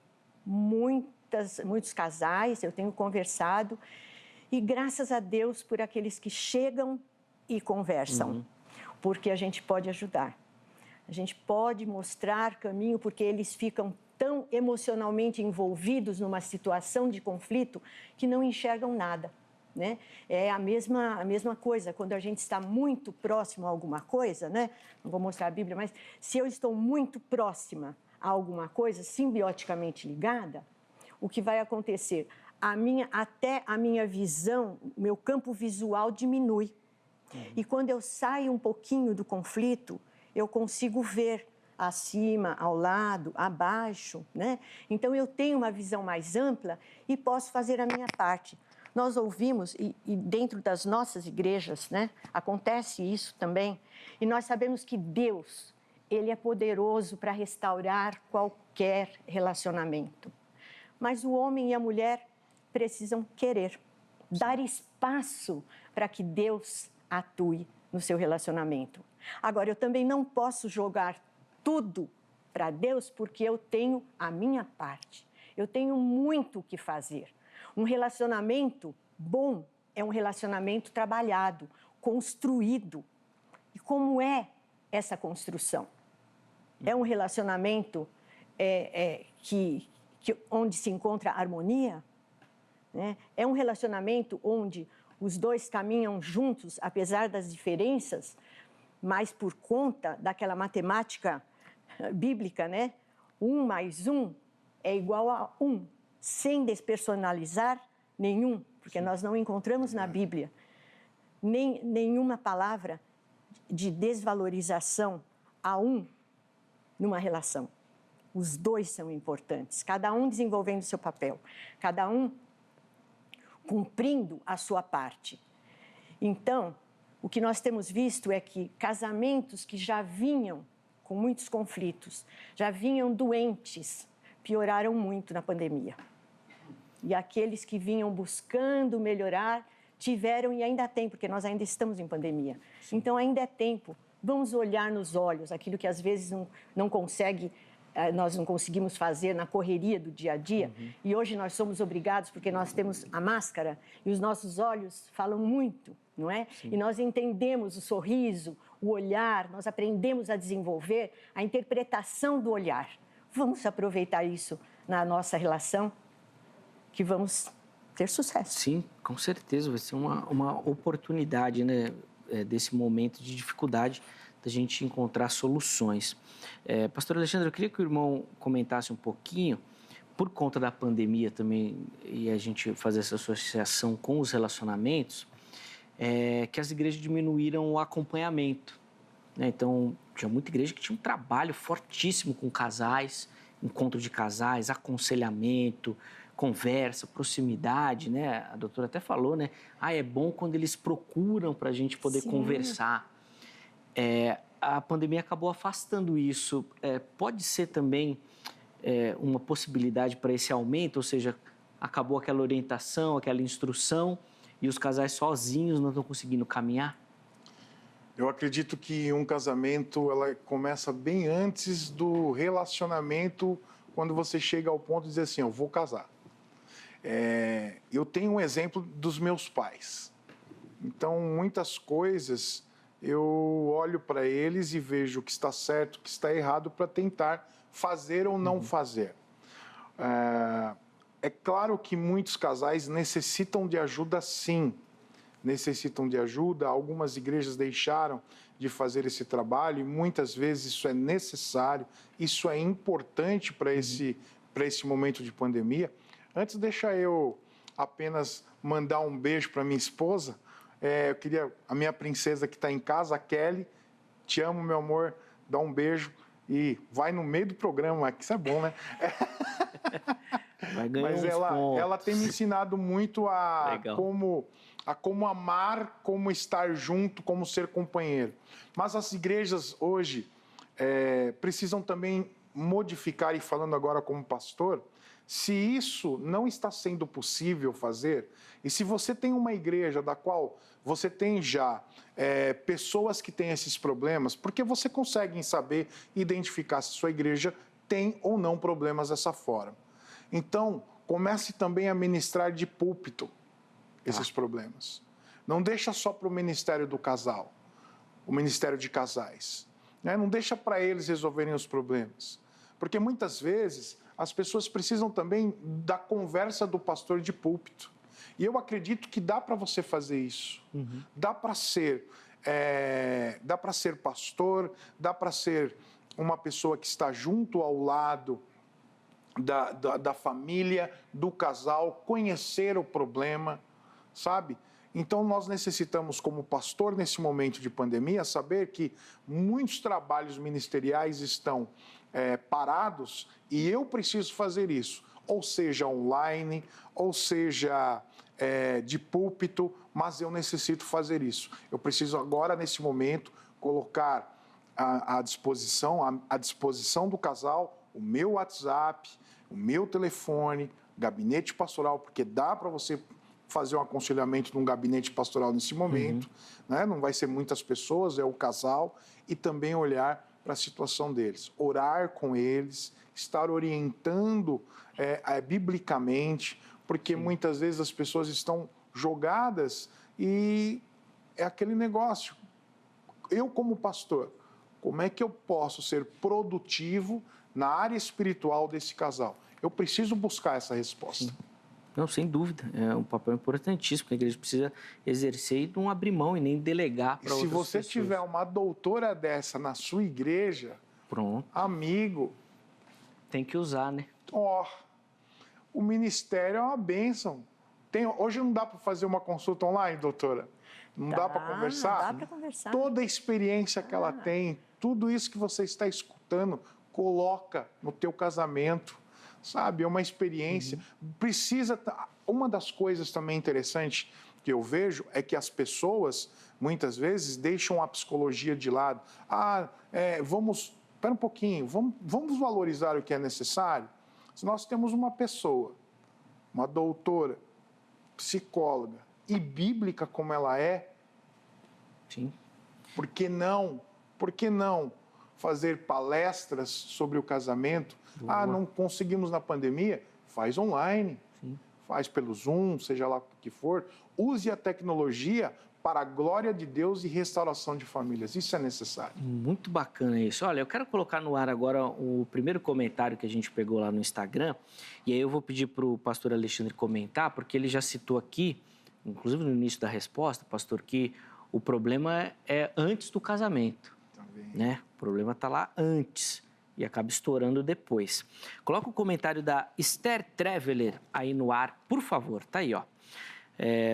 muitos casais, eu tenho conversado, e graças a Deus por aqueles que chegam e conversam, porque a gente pode ajudar. A gente pode mostrar caminho, porque eles ficam tão emocionalmente envolvidos numa situação de conflito que não enxergam nada, né? É a mesma coisa, quando a gente está muito próximo a alguma coisa, né? Não vou mostrar a Bíblia, mas se eu estou muito próxima a alguma coisa, simbioticamente ligada, o que vai acontecer? Até a minha visão, meu campo visual diminui. E quando eu saio um pouquinho do conflito, eu consigo ver acima, ao lado, abaixo, né? Então eu tenho uma visão mais ampla e posso fazer a minha parte. Nós ouvimos, e dentro das nossas igrejas, né, acontece isso também, e nós sabemos que Deus, Ele é poderoso para restaurar qualquer relacionamento. Mas o homem e a mulher precisam querer, dar espaço para que Deus atue no seu relacionamento. Agora, eu também não posso jogar tudo para Deus, porque eu tenho a minha parte. Eu tenho muito o que fazer. Um relacionamento bom é um relacionamento trabalhado, construído. E como é essa construção? É um relacionamento onde se encontra harmonia? Né? É um relacionamento onde os dois caminham juntos, apesar das diferenças, mas por conta daquela matemática bíblica, né? 1 mais 1 é igual a 1, sem despersonalizar nenhum, porque nós não encontramos na Bíblia nenhuma palavra de desvalorização a um numa relação. Os dois são importantes, cada um desenvolvendo seu papel, cada um cumprindo a sua parte. Então, o que nós temos visto é que casamentos que já vinham com muitos conflitos, já vinham doentes, pioraram muito na pandemia. E aqueles que vinham buscando melhorar, tiveram e ainda tem, porque nós ainda estamos em pandemia. Então, ainda é tempo. Vamos olhar nos olhos, aquilo que às vezes nós não conseguimos fazer na correria do dia a dia. E hoje nós somos obrigados, porque nós temos a máscara e os nossos olhos falam muito, não é? Sim. E nós entendemos o sorriso, o olhar, nós aprendemos a desenvolver a interpretação do olhar. Vamos aproveitar isso na nossa relação, que vamos ter sucesso. Sim, com certeza, vai ser uma oportunidade, né, desse momento de dificuldade, da gente encontrar soluções. Pastor Alexandre, eu queria que o irmão comentasse um pouquinho, por conta da pandemia também, e a gente fazer essa associação com os relacionamentos, que as igrejas diminuíram o acompanhamento, né? Então, tinha muita igreja que tinha um trabalho fortíssimo com casais, encontro de casais, aconselhamento, conversa, proximidade, né? A doutora até falou, né? É bom quando eles procuram para a gente poder conversar. A pandemia acabou afastando isso. Pode ser também uma possibilidade para esse aumento, ou seja, acabou aquela orientação, aquela instrução e os casais sozinhos não estão conseguindo caminhar? Eu acredito que um casamento ela começa bem antes do relacionamento, quando você chega ao ponto de dizer assim, eu vou casar. Eu tenho um exemplo dos meus pais. Então, muitas coisas eu olho para eles e vejo o que está certo, o que está errado, para tentar fazer ou não fazer. É claro que muitos casais necessitam de ajuda, sim. Necessitam de ajuda. Algumas igrejas deixaram de fazer esse trabalho e muitas vezes isso é necessário, isso é importante para esse momento de pandemia. Antes, deixa eu apenas mandar um beijo para minha esposa. Eu queria, a minha princesa que está em casa, a Kelly, te amo, meu amor, dá um beijo e vai no meio do programa, que isso é bom, né? Vai ganhar Mas uns pontos. ela tem me ensinado muito a Legal. como amar, como estar junto, como ser companheiro. Mas as igrejas hoje precisam também modificar, e falando agora como pastor, se isso não está sendo possível fazer, e se você tem uma igreja da qual você tem já pessoas que têm esses problemas, porque você consegue saber identificar se sua igreja tem ou não problemas dessa forma. Então, comece também a ministrar de púlpito esses problemas. Não deixa só para o ministério do casal, o ministério de casais. Né? Não deixa para eles resolverem os problemas. Porque muitas vezes as pessoas precisam também da conversa do pastor de púlpito. E eu acredito que dá para você fazer isso. Dá para ser pastor, dá para ser uma pessoa que está junto ao lado da família, do casal, conhecer o problema, sabe? Então, nós necessitamos, como pastor, nesse momento de pandemia, saber que muitos trabalhos ministeriais estão parados e eu preciso fazer isso, ou seja, online, ou seja, de púlpito, mas eu necessito fazer isso. Eu preciso agora, nesse momento, colocar à disposição do casal o meu WhatsApp, o meu telefone, gabinete pastoral, porque dá para você fazer um aconselhamento num gabinete pastoral nesse momento, né? Não vai ser muitas pessoas, é o casal, e também olhar para a situação deles, orar com eles, estar orientando biblicamente, porque muitas vezes as pessoas estão jogadas e é aquele negócio. Eu, como pastor, como é que eu posso ser produtivo na área espiritual desse casal? Eu preciso buscar essa resposta. Sim. Não, sem dúvida. É um papel importantíssimo que a igreja precisa exercer e não abrir mão e nem delegar para outras pessoas. Se você tiver uma doutora dessa na sua igreja, pronto, amigo, tem que usar, né? O ministério é uma bênção. Hoje não dá para fazer uma consulta online, doutora? Não dá para conversar? Dá para conversar. Toda a experiência que ela tem, tudo isso que você está escutando, coloca no teu casamento, sabe? É uma experiência. Uma das coisas também interessantes que eu vejo é que as pessoas, muitas vezes, deixam a psicologia de lado. Espera um pouquinho, vamos valorizar o que é necessário? Se nós temos uma pessoa, uma doutora, psicóloga e bíblica como ela é, sim, por que não fazer palestras sobre o casamento? Boa. Não conseguimos na pandemia? Faz online, sim, faz pelo Zoom, seja lá o que for. Use a tecnologia para a glória de Deus e restauração de famílias. Isso é necessário. Muito bacana isso. Olha, eu quero colocar no ar agora o primeiro comentário que a gente pegou lá no Instagram, e aí eu vou pedir para o pastor Alexandre comentar, porque ele já citou aqui, inclusive no início da resposta, pastor, que o problema é antes do casamento, né? O problema está lá antes e acaba estourando depois. Coloca o comentário da Esther Traveler aí no ar, por favor. Tá aí, ó.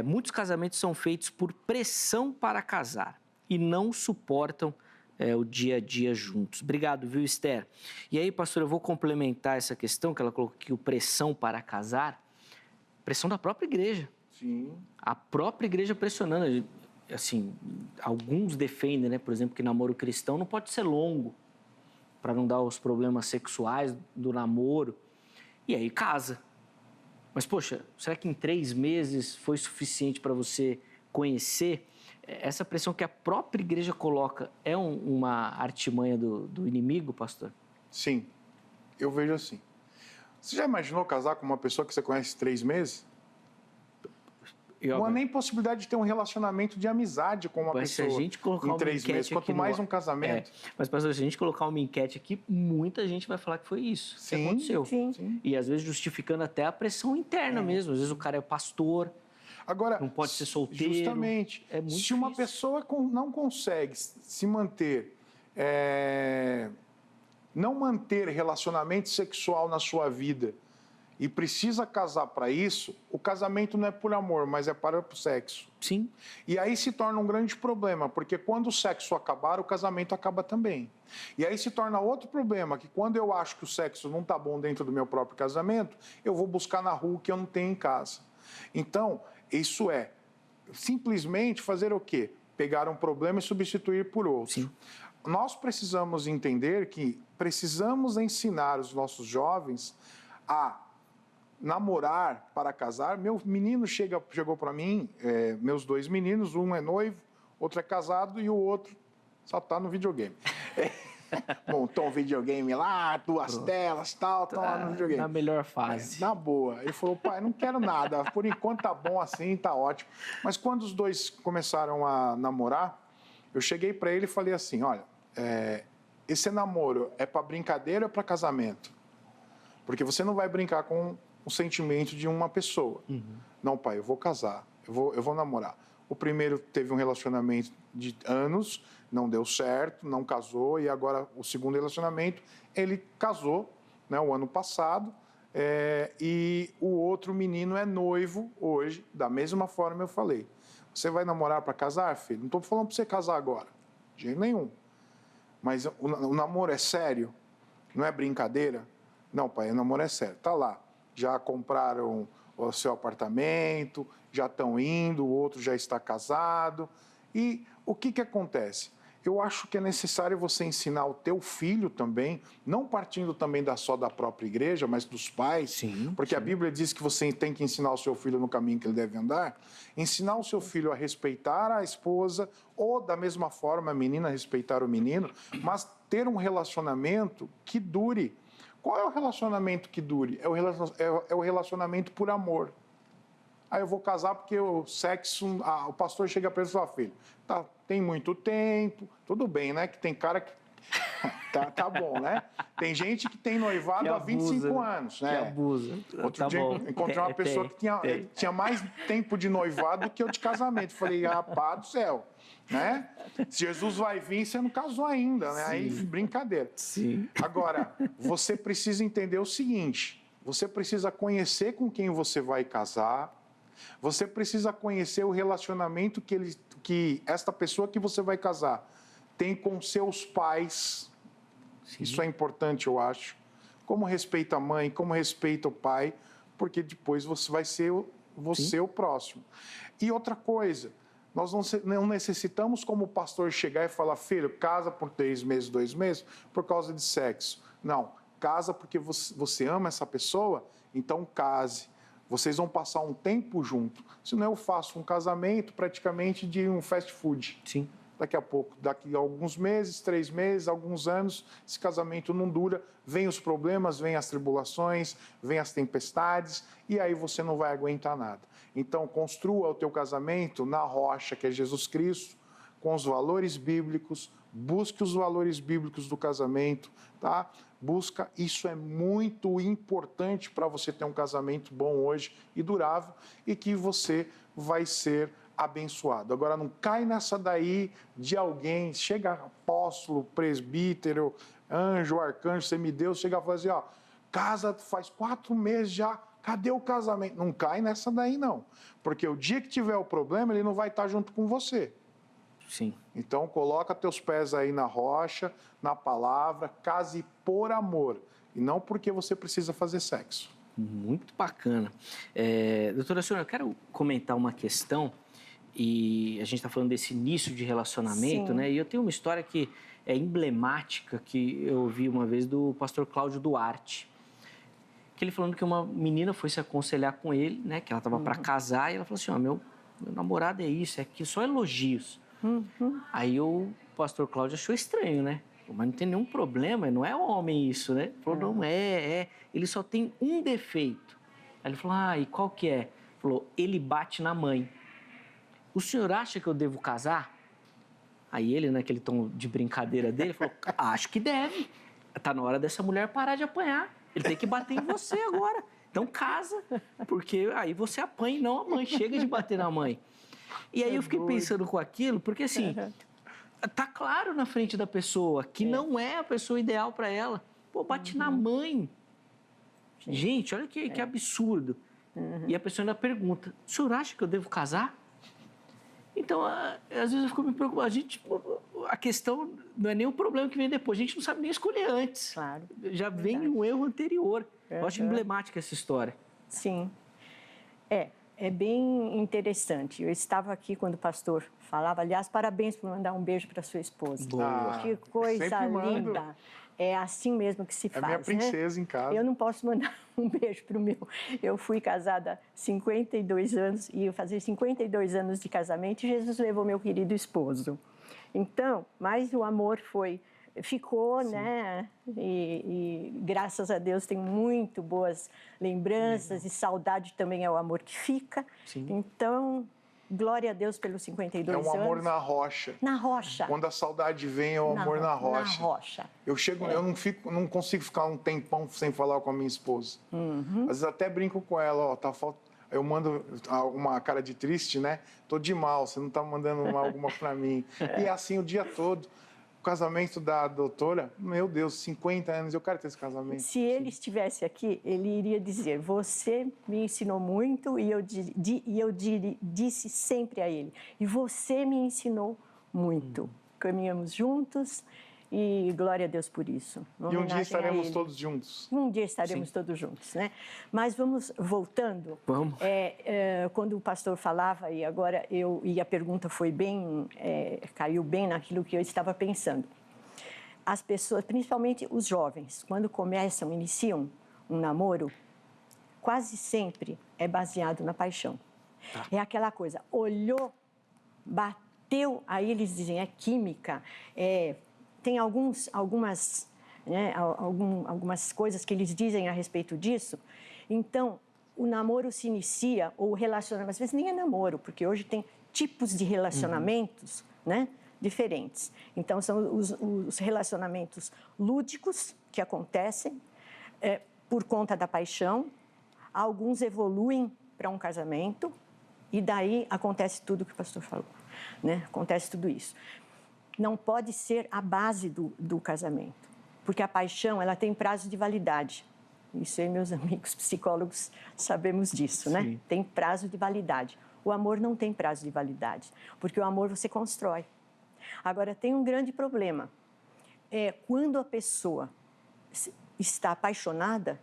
Muitos casamentos são feitos por pressão para casar e não suportam o dia a dia juntos. Obrigado, viu, Esther? E aí, pastor, eu vou complementar essa questão que ela colocou aqui, o pressão para casar, pressão da própria igreja. Sim. A própria igreja pressionando. Assim, alguns defendem, né, por exemplo, que namoro cristão não pode ser longo para não dar os problemas sexuais do namoro. E aí casa. Mas, poxa, será que em 3 meses foi suficiente para você conhecer? Essa pressão que a própria igreja coloca é uma artimanha do inimigo, pastor? Sim, eu vejo assim. Você já imaginou casar com uma pessoa que você conhece 3 meses? Não há nem possibilidade de ter um relacionamento de amizade com uma pessoa se a gente colocar em 3 meses, quanto mais um casamento. Mas, pastor, se a gente colocar uma enquete aqui, muita gente vai falar que foi isso que aconteceu. Sim. E às vezes justificando até a pressão interna mesmo. Às vezes o cara é pastor, agora, não pode ser solteiro. Justamente. É muito se uma difícil. pessoa não consegue se manter, não manter relacionamento sexual na sua vida e precisa casar para isso, o casamento não é por amor, mas é para o sexo. Sim. E aí se torna um grande problema, porque quando o sexo acabar, o casamento acaba também. E aí se torna outro problema, que quando eu acho que o sexo não está bom dentro do meu próprio casamento, eu vou buscar na rua o que eu não tenho em casa. Então, isso é simplesmente fazer o quê? Pegar um problema e substituir por outro. Sim. Nós precisamos entender que precisamos ensinar os nossos jovens a namorar para casar. Meu menino chegou para mim, meus 2 meninos, um é noivo, outro é casado e o outro só está no videogame. Montou um videogame lá, 2 telas, tal, estão lá no videogame. Na melhor fase. Na boa. Ele falou, pai, não quero nada, por enquanto tá bom assim, tá ótimo. Mas quando os dois começaram a namorar, eu cheguei para ele e falei assim, olha, esse namoro é para brincadeira ou para casamento? Porque você não vai brincar com o sentimento de uma pessoa. Uhum. Não, pai, eu vou casar, eu vou namorar. O primeiro teve um relacionamento de anos, não deu certo, não casou, e agora o segundo relacionamento, ele casou, né, o ano passado, e o outro menino é noivo hoje, da mesma forma eu falei. Você vai namorar para casar, filho? Não estou falando para você casar agora, de jeito nenhum. Mas o namoro é sério? Não é brincadeira? Não, pai, o namoro é sério. Tá lá, já compraram o seu apartamento, já estão indo, o outro já está casado. E o que acontece? Eu acho que é necessário você ensinar o teu filho também, não partindo também só da própria igreja, mas dos pais, sim, porque sim. A Bíblia diz que você tem que ensinar o seu filho no caminho que ele deve andar, ensinar o seu filho a respeitar a esposa, ou da mesma forma a menina respeitar o menino, mas ter um relacionamento que dure. Qual é o relacionamento que dure? É o relacionamento por amor. Aí eu vou casar porque o sexo... o pastor chega para ele e fala, filho, tem muito tempo, tudo bem, né? Que tem cara que... tá bom, né? Tem gente que tem noivado há 25 anos, né? Que abusa. Outro dia encontrei uma pessoa que tinha mais tempo de noivado do que eu de casamento. Falei, rapaz do céu, né? Se Jesus vai vir, você não casou ainda, né? Sim. Aí, brincadeira. Sim. Agora, você precisa entender o seguinte, você precisa conhecer com quem você vai casar, você precisa conhecer o relacionamento que esta pessoa que você vai casar tem com seus pais. Sim. Isso é importante, eu acho. Como respeita a mãe, como respeita o pai, porque depois você vai ser o próximo. E outra coisa, nós não necessitamos como pastor chegar e falar, filho, casa por 3 meses, 2 meses, por causa de sexo. Não, casa porque você ama essa pessoa, então case. Vocês vão passar um tempo junto. Senão eu faço um casamento praticamente de um fast food. Sim. Daqui a pouco, daqui a alguns meses, 3 meses, alguns anos, esse casamento não dura, vem os problemas, vem as tribulações, vem as tempestades, e aí você não vai aguentar nada. Então, construa o teu casamento na rocha, que é Jesus Cristo, com os valores bíblicos, busque os valores bíblicos do casamento, tá? Busca, isso é muito importante para você ter um casamento bom hoje e durável, e que você vai ser abençoado. Agora, não cai nessa daí de alguém, chega apóstolo, presbítero, anjo, arcanjo, semideus, chega a falar assim, ó, casa faz 4 meses já, cadê o casamento? Não cai nessa daí, não. Porque o dia que tiver o problema, ele não vai estar junto com você. Sim. Então, coloca teus pés aí na rocha, na palavra, case por amor, e não porque você precisa fazer sexo. Muito bacana. Doutora Sônia, eu quero comentar uma questão, e a gente está falando desse início de relacionamento, sim, né? E eu tenho uma história que é emblemática, que eu ouvi uma vez do pastor Cláudio Duarte, que ele falando que uma menina foi se aconselhar com ele, né? Que ela estava para casar, e ela falou assim, ó, meu namorado é isso, é aqui, só elogios. Aí o pastor Cláudio achou estranho, né? Mas não tem nenhum problema, não é homem isso, né? Ele falou, não, ele só tem um defeito. Aí ele falou, e qual que é? Ele falou, ele bate na mãe. O senhor acha que eu devo casar? Aí ele, naquele tom de brincadeira dele, falou, acho que deve. Tá na hora dessa mulher parar de apanhar. Ele tem que bater em você agora. Então casa, porque aí você apanha e não a mãe. Chega de bater na mãe. E aí eu fiquei pensando com aquilo, porque assim, tá claro na frente da pessoa que não é a pessoa ideal para ela. Pô, bate na mãe. Gente, olha que absurdo. E a pessoa ainda pergunta, o senhor acha que eu devo casar? Então, às vezes eu fico me preocupado. A questão não é nem o problema que vem depois. A gente não sabe nem escolher antes. Claro. Já vem um erro anterior. Eu acho emblemática essa história. Sim. É bem interessante. Eu estava aqui quando o pastor falava. Aliás, parabéns por mandar um beijo para sua esposa. Boa. Que coisa linda. É assim mesmo que se faz, minha princesa, né? Em casa. Eu não posso mandar um beijo para o meu. Eu fui casada há 52 anos e eu fazia 52 anos de casamento e Jesus levou meu querido esposo. Então, mas o amor ficou, né? E graças a Deus tem muito boas lembranças e saudade também é o amor que fica. Sim. Então, glória a Deus pelos 52 anos. É um amor na rocha. Na rocha. Quando a saudade vem, é o amor na rocha. Na rocha. Eu não consigo ficar um tempão sem falar com a minha esposa. Às vezes até brinco com ela, eu mando uma cara de triste, né? Tô de mal, você não tá mandando alguma pra mim. E é assim o dia todo. O casamento da doutora, meu Deus, 50 anos, eu quero ter esse casamento. Se ele estivesse aqui, ele iria dizer, você me ensinou muito e eu disse sempre a ele, e você me ensinou muito. Caminhamos juntos e glória a Deus por isso. E um dia estaremos todos juntos. Um dia estaremos todos juntos, né? Mas vamos voltando. Vamos. Quando o pastor falava, e agora e a pergunta foi bem, caiu bem naquilo que eu estava pensando. As pessoas, principalmente os jovens, quando iniciam um namoro, quase sempre é baseado na paixão. Tá. É aquela coisa, olhou, bateu, aí eles dizem, é química, tem algumas coisas que eles dizem a respeito disso. Então, o namoro se inicia, ou o relacionamento, às vezes nem é namoro, porque hoje tem tipos de relacionamentos, né, diferentes. Então, são os relacionamentos lúdicos que acontecem por conta da paixão. Alguns evoluem para um casamento e daí acontece tudo que o pastor falou, né? Acontece tudo isso. Não pode ser a base do casamento, porque a paixão ela tem prazo de validade. Isso aí, meus amigos psicólogos, sabemos disso, né? Sim. Tem prazo de validade. O amor não tem prazo de validade, porque o amor você constrói. Agora, tem um grande problema. Quando a pessoa está apaixonada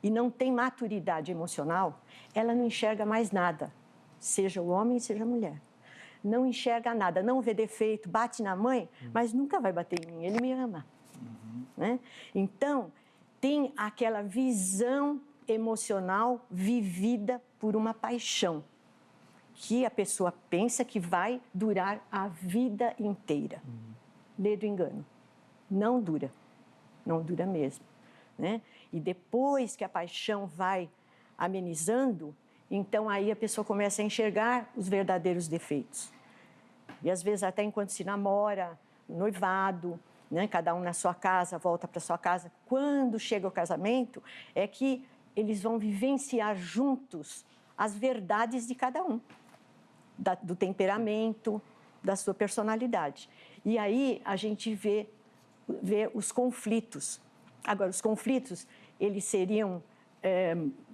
e não tem maturidade emocional, ela não enxerga mais nada, seja o homem, seja a mulher. Não enxerga nada, não vê defeito, bate na mãe, mas nunca vai bater em mim, ele me ama. Né? Então, tem aquela visão emocional vivida por uma paixão, que a pessoa pensa que vai durar a vida inteira. Lê do engano. Não dura mesmo. Né? E depois que a paixão vai amenizando, então aí a pessoa começa a enxergar os verdadeiros defeitos. E às vezes até enquanto se namora, noivado, né? Cada um na sua casa, volta para sua casa. Quando chega o casamento, é que eles vão vivenciar juntos as verdades de cada um, do temperamento, da sua personalidade. E aí a gente vê os conflitos. Agora, os conflitos, eles seriam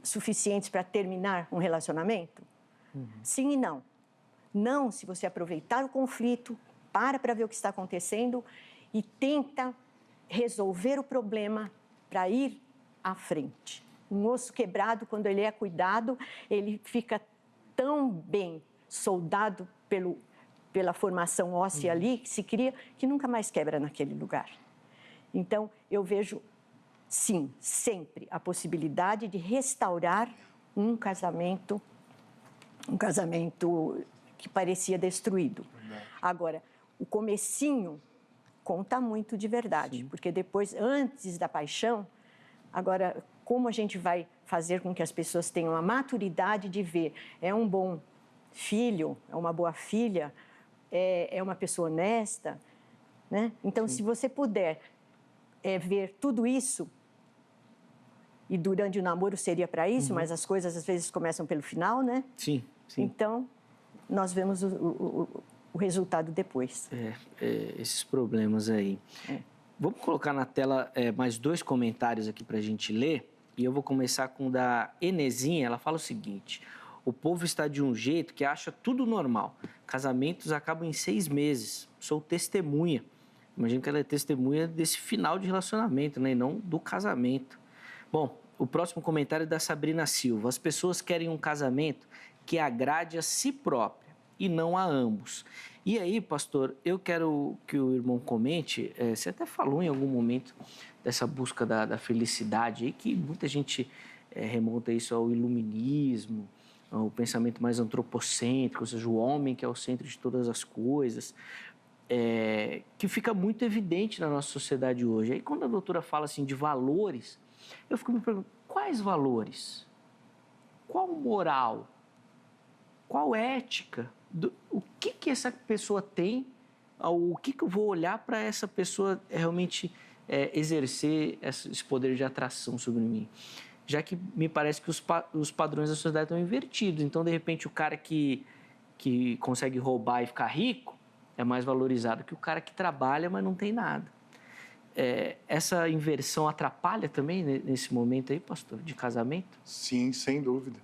suficientes para terminar um relacionamento? Sim e não. Não se você aproveitar o conflito, para ver o que está acontecendo e tenta resolver o problema para ir à frente. Um osso quebrado, quando ele é cuidado, ele fica tão bem soldado pela formação óssea ali que se cria, que nunca mais quebra naquele lugar. Então, eu vejo, sim, sempre a possibilidade de restaurar um casamento que parecia destruído. Agora, o comecinho conta muito de verdade, sim. Porque depois, antes da paixão, agora, como a gente vai fazer com que as pessoas tenham a maturidade de ver, é um bom filho, é uma boa filha, é uma pessoa honesta, né? Então, sim. Se você puder ver tudo isso, e durante o namoro seria para isso, mas as coisas às vezes começam pelo final, né? Sim, sim. Então, nós vemos o resultado depois. Esses problemas aí. Vamos colocar na tela mais 2 comentários aqui para a gente ler. E eu vou começar com o da Enezinha. Ela fala o seguinte: o povo está de um jeito que acha tudo normal. Casamentos acabam em 6 meses. Sou testemunha. Imagino que ela é testemunha desse final de relacionamento, né? E não do casamento. Bom, o próximo comentário é da Sabrina Silva. As pessoas querem um casamento que agrade a si própria e não a ambos. E aí, pastor, eu quero que o irmão comente, você até falou em algum momento dessa busca da felicidade, aí, que muita gente remonta isso ao iluminismo, ao pensamento mais antropocêntrico, ou seja, o homem que é o centro de todas as coisas, que fica muito evidente na nossa sociedade hoje. Aí quando a doutora fala assim de valores, eu fico me perguntando, quais valores? Qual moral? Qual ética? O que essa pessoa tem? O que eu vou olhar para essa pessoa realmente exercer esse poder de atração sobre mim? Já que me parece que os padrões da sociedade estão invertidos. Então, de repente, o cara que consegue roubar e ficar rico é mais valorizado que o cara que trabalha, mas não tem nada. Essa inversão atrapalha também nesse momento aí, pastor, de casamento? Sim, sem dúvida.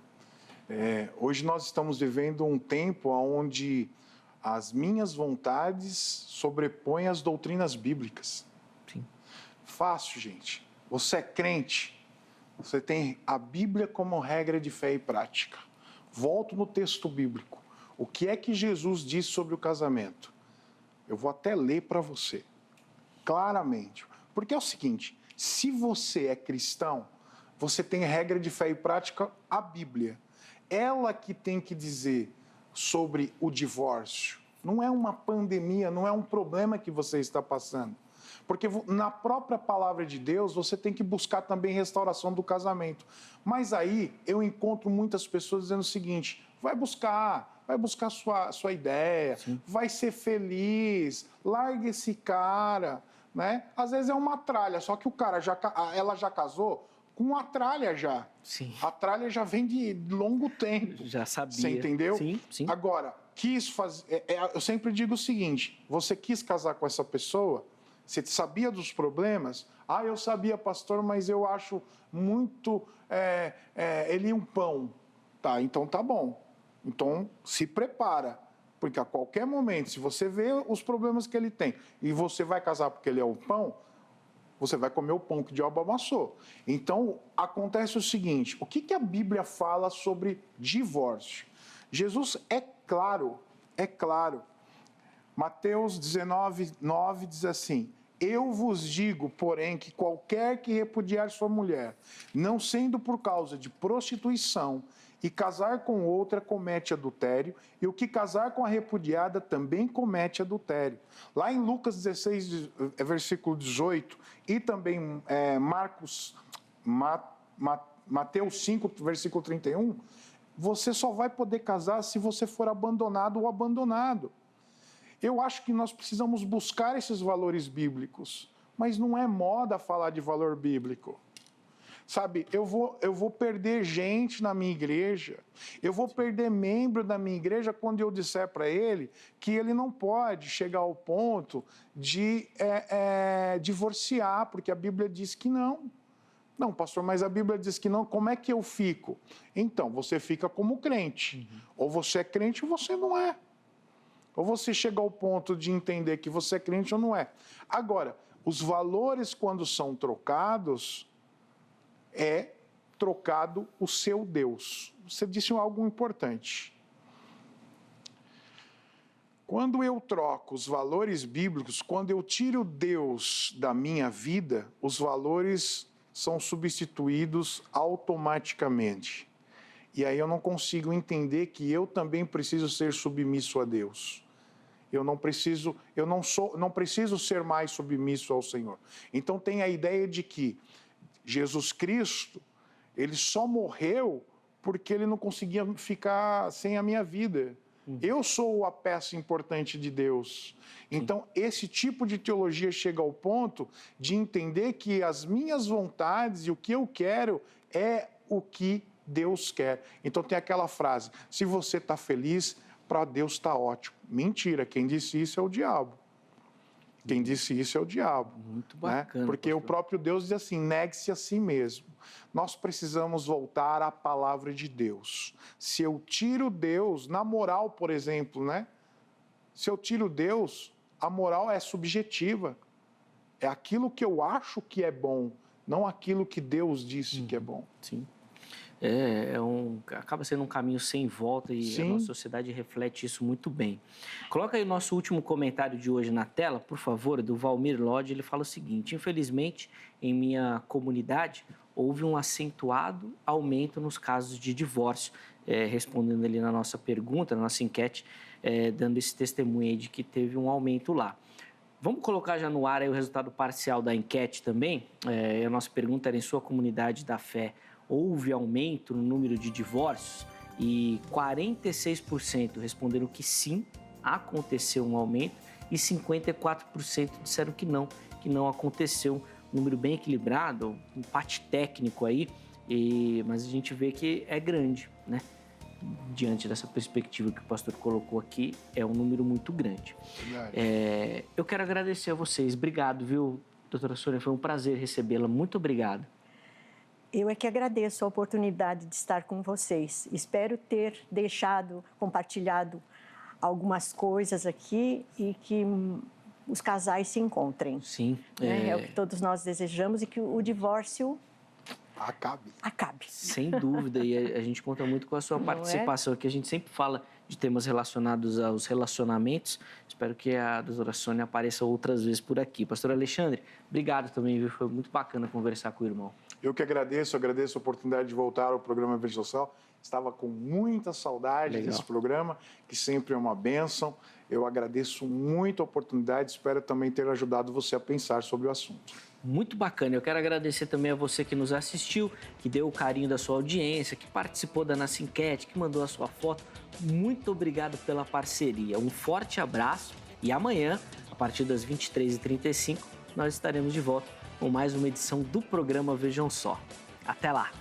Hoje nós estamos vivendo um tempo onde as minhas vontades sobrepõem as doutrinas bíblicas. Sim. Fácil, gente. Você é crente, você tem a Bíblia como regra de fé e prática. Volto no texto bíblico. O que é que Jesus disse sobre o casamento? Eu vou até ler para você, claramente. Porque é o seguinte, se você é cristão, você tem regra de fé e prática, a Bíblia. Ela que tem que dizer sobre o divórcio. Não é uma pandemia, não é um problema que você está passando. Porque na própria palavra de Deus, você tem que buscar também restauração do casamento. Mas aí eu encontro muitas pessoas dizendo o seguinte, vai buscar sua ideia, sim, vai ser feliz, larga esse cara, né? Às vezes é uma tralha, só que ela já casou com uma tralha já. Sim. A tralha já vem de longo tempo. Já sabia. Você entendeu? Sim, sim. Agora, eu sempre digo o seguinte, você quis casar com essa pessoa, você sabia dos problemas? Eu sabia, pastor, mas eu acho muito... ele é um pão. Tá, então tá bom. Então, se prepara, porque a qualquer momento, se você vê os problemas que ele tem e você vai casar porque ele é o pão, você vai comer o pão que o diabo amassou. Então, acontece o seguinte, o que a Bíblia fala sobre divórcio? Jesus é claro. Mateus 19:9 diz assim, eu vos digo, porém, que qualquer que repudiar sua mulher, não sendo por causa de prostituição, e casar com outra comete adultério, e o que casar com a repudiada também comete adultério. Lá em Lucas 16, versículo 18, e também Mateus 5, versículo 31, você só vai poder casar se você for abandonado ou abandonado. Eu acho que nós precisamos buscar esses valores bíblicos, mas não é moda falar de valor bíblico. Sabe, eu vou perder gente na minha igreja, eu vou perder membro da minha igreja quando eu disser para ele que ele não pode chegar ao ponto de divorciar, porque a Bíblia diz que não. Não, pastor, mas a Bíblia diz que não, como é que eu fico? Então, você fica como crente. Ou você é crente ou você não é. Ou você chega ao ponto de entender que você é crente ou não é. Agora, os valores quando são trocados, é trocado o seu Deus. Você disse algo importante. Quando eu troco os valores bíblicos, quando eu tiro Deus da minha vida, os valores são substituídos automaticamente. E aí eu não consigo entender que eu também preciso ser submisso a Deus. Eu não preciso ser mais submisso ao Senhor. Então tem a ideia de que Jesus Cristo, ele só morreu porque ele não conseguia ficar sem a minha vida. Eu sou a peça importante de Deus. Então, esse tipo de teologia chega ao ponto de entender que as minhas vontades e o que eu quero é o que Deus quer. Então, tem aquela frase, se você está feliz, para Deus está ótimo. Mentira, quem disse isso é o diabo. Quem disse isso é o diabo. Muito bacana. Né? Porque pastor. o próprio Deus diz assim, negue-se a si mesmo. Nós precisamos voltar à palavra de Deus. Se eu tiro Deus, na moral, por exemplo, né? Se eu tiro Deus, a moral é subjetiva. É aquilo que eu acho que é bom, não aquilo que Deus disse que é bom. Sim. Acaba sendo um caminho sem volta e Sim. a nossa sociedade reflete isso muito bem. Coloca aí o nosso último comentário de hoje na tela, por favor, do Valmir Lodge. Ele fala o seguinte: infelizmente, em minha comunidade, houve um acentuado aumento nos casos de divórcio. Respondendo ali na nossa pergunta, na nossa enquete, dando esse testemunho aí de que teve um aumento lá. Vamos colocar já no ar aí o resultado parcial da enquete também. A nossa pergunta era: em sua comunidade da fé, houve aumento no número de divórcios? E 46% responderam que sim, aconteceu um aumento, e 54% disseram que não aconteceu. Um número bem equilibrado, um empate técnico aí, mas a gente vê que é grande, né? Diante dessa perspectiva que o pastor colocou aqui, é um número muito grande. Eu quero agradecer a vocês. Obrigado, viu, doutora Sônia? Foi um prazer recebê-la. Muito obrigado. Eu é que agradeço a oportunidade de estar com vocês. Espero ter compartilhado algumas coisas aqui e que os casais se encontrem. Sim. É o que todos nós desejamos, e que o divórcio acabe. Sem dúvida, e a gente conta muito com a sua participação aqui. A gente sempre fala de temas relacionados aos relacionamentos. Espero que a doutora Sônia apareça outras vezes por aqui. Pastor Alexandre, obrigado também, viu? Foi muito bacana conversar com o irmão. Eu que agradeço a oportunidade de voltar ao programa Veja Social. Estava com muita saudade desse programa, que sempre é uma bênção. Eu agradeço muito a oportunidade, espero também ter ajudado você a pensar sobre o assunto. Muito bacana. Eu quero agradecer também a você que nos assistiu, que deu o carinho da sua audiência, que participou da nossa enquete, que mandou a sua foto. Muito obrigado pela parceria. Um forte abraço e amanhã, a partir das 23h35, nós estaremos de volta com mais uma edição do programa Vejam Só. Até lá!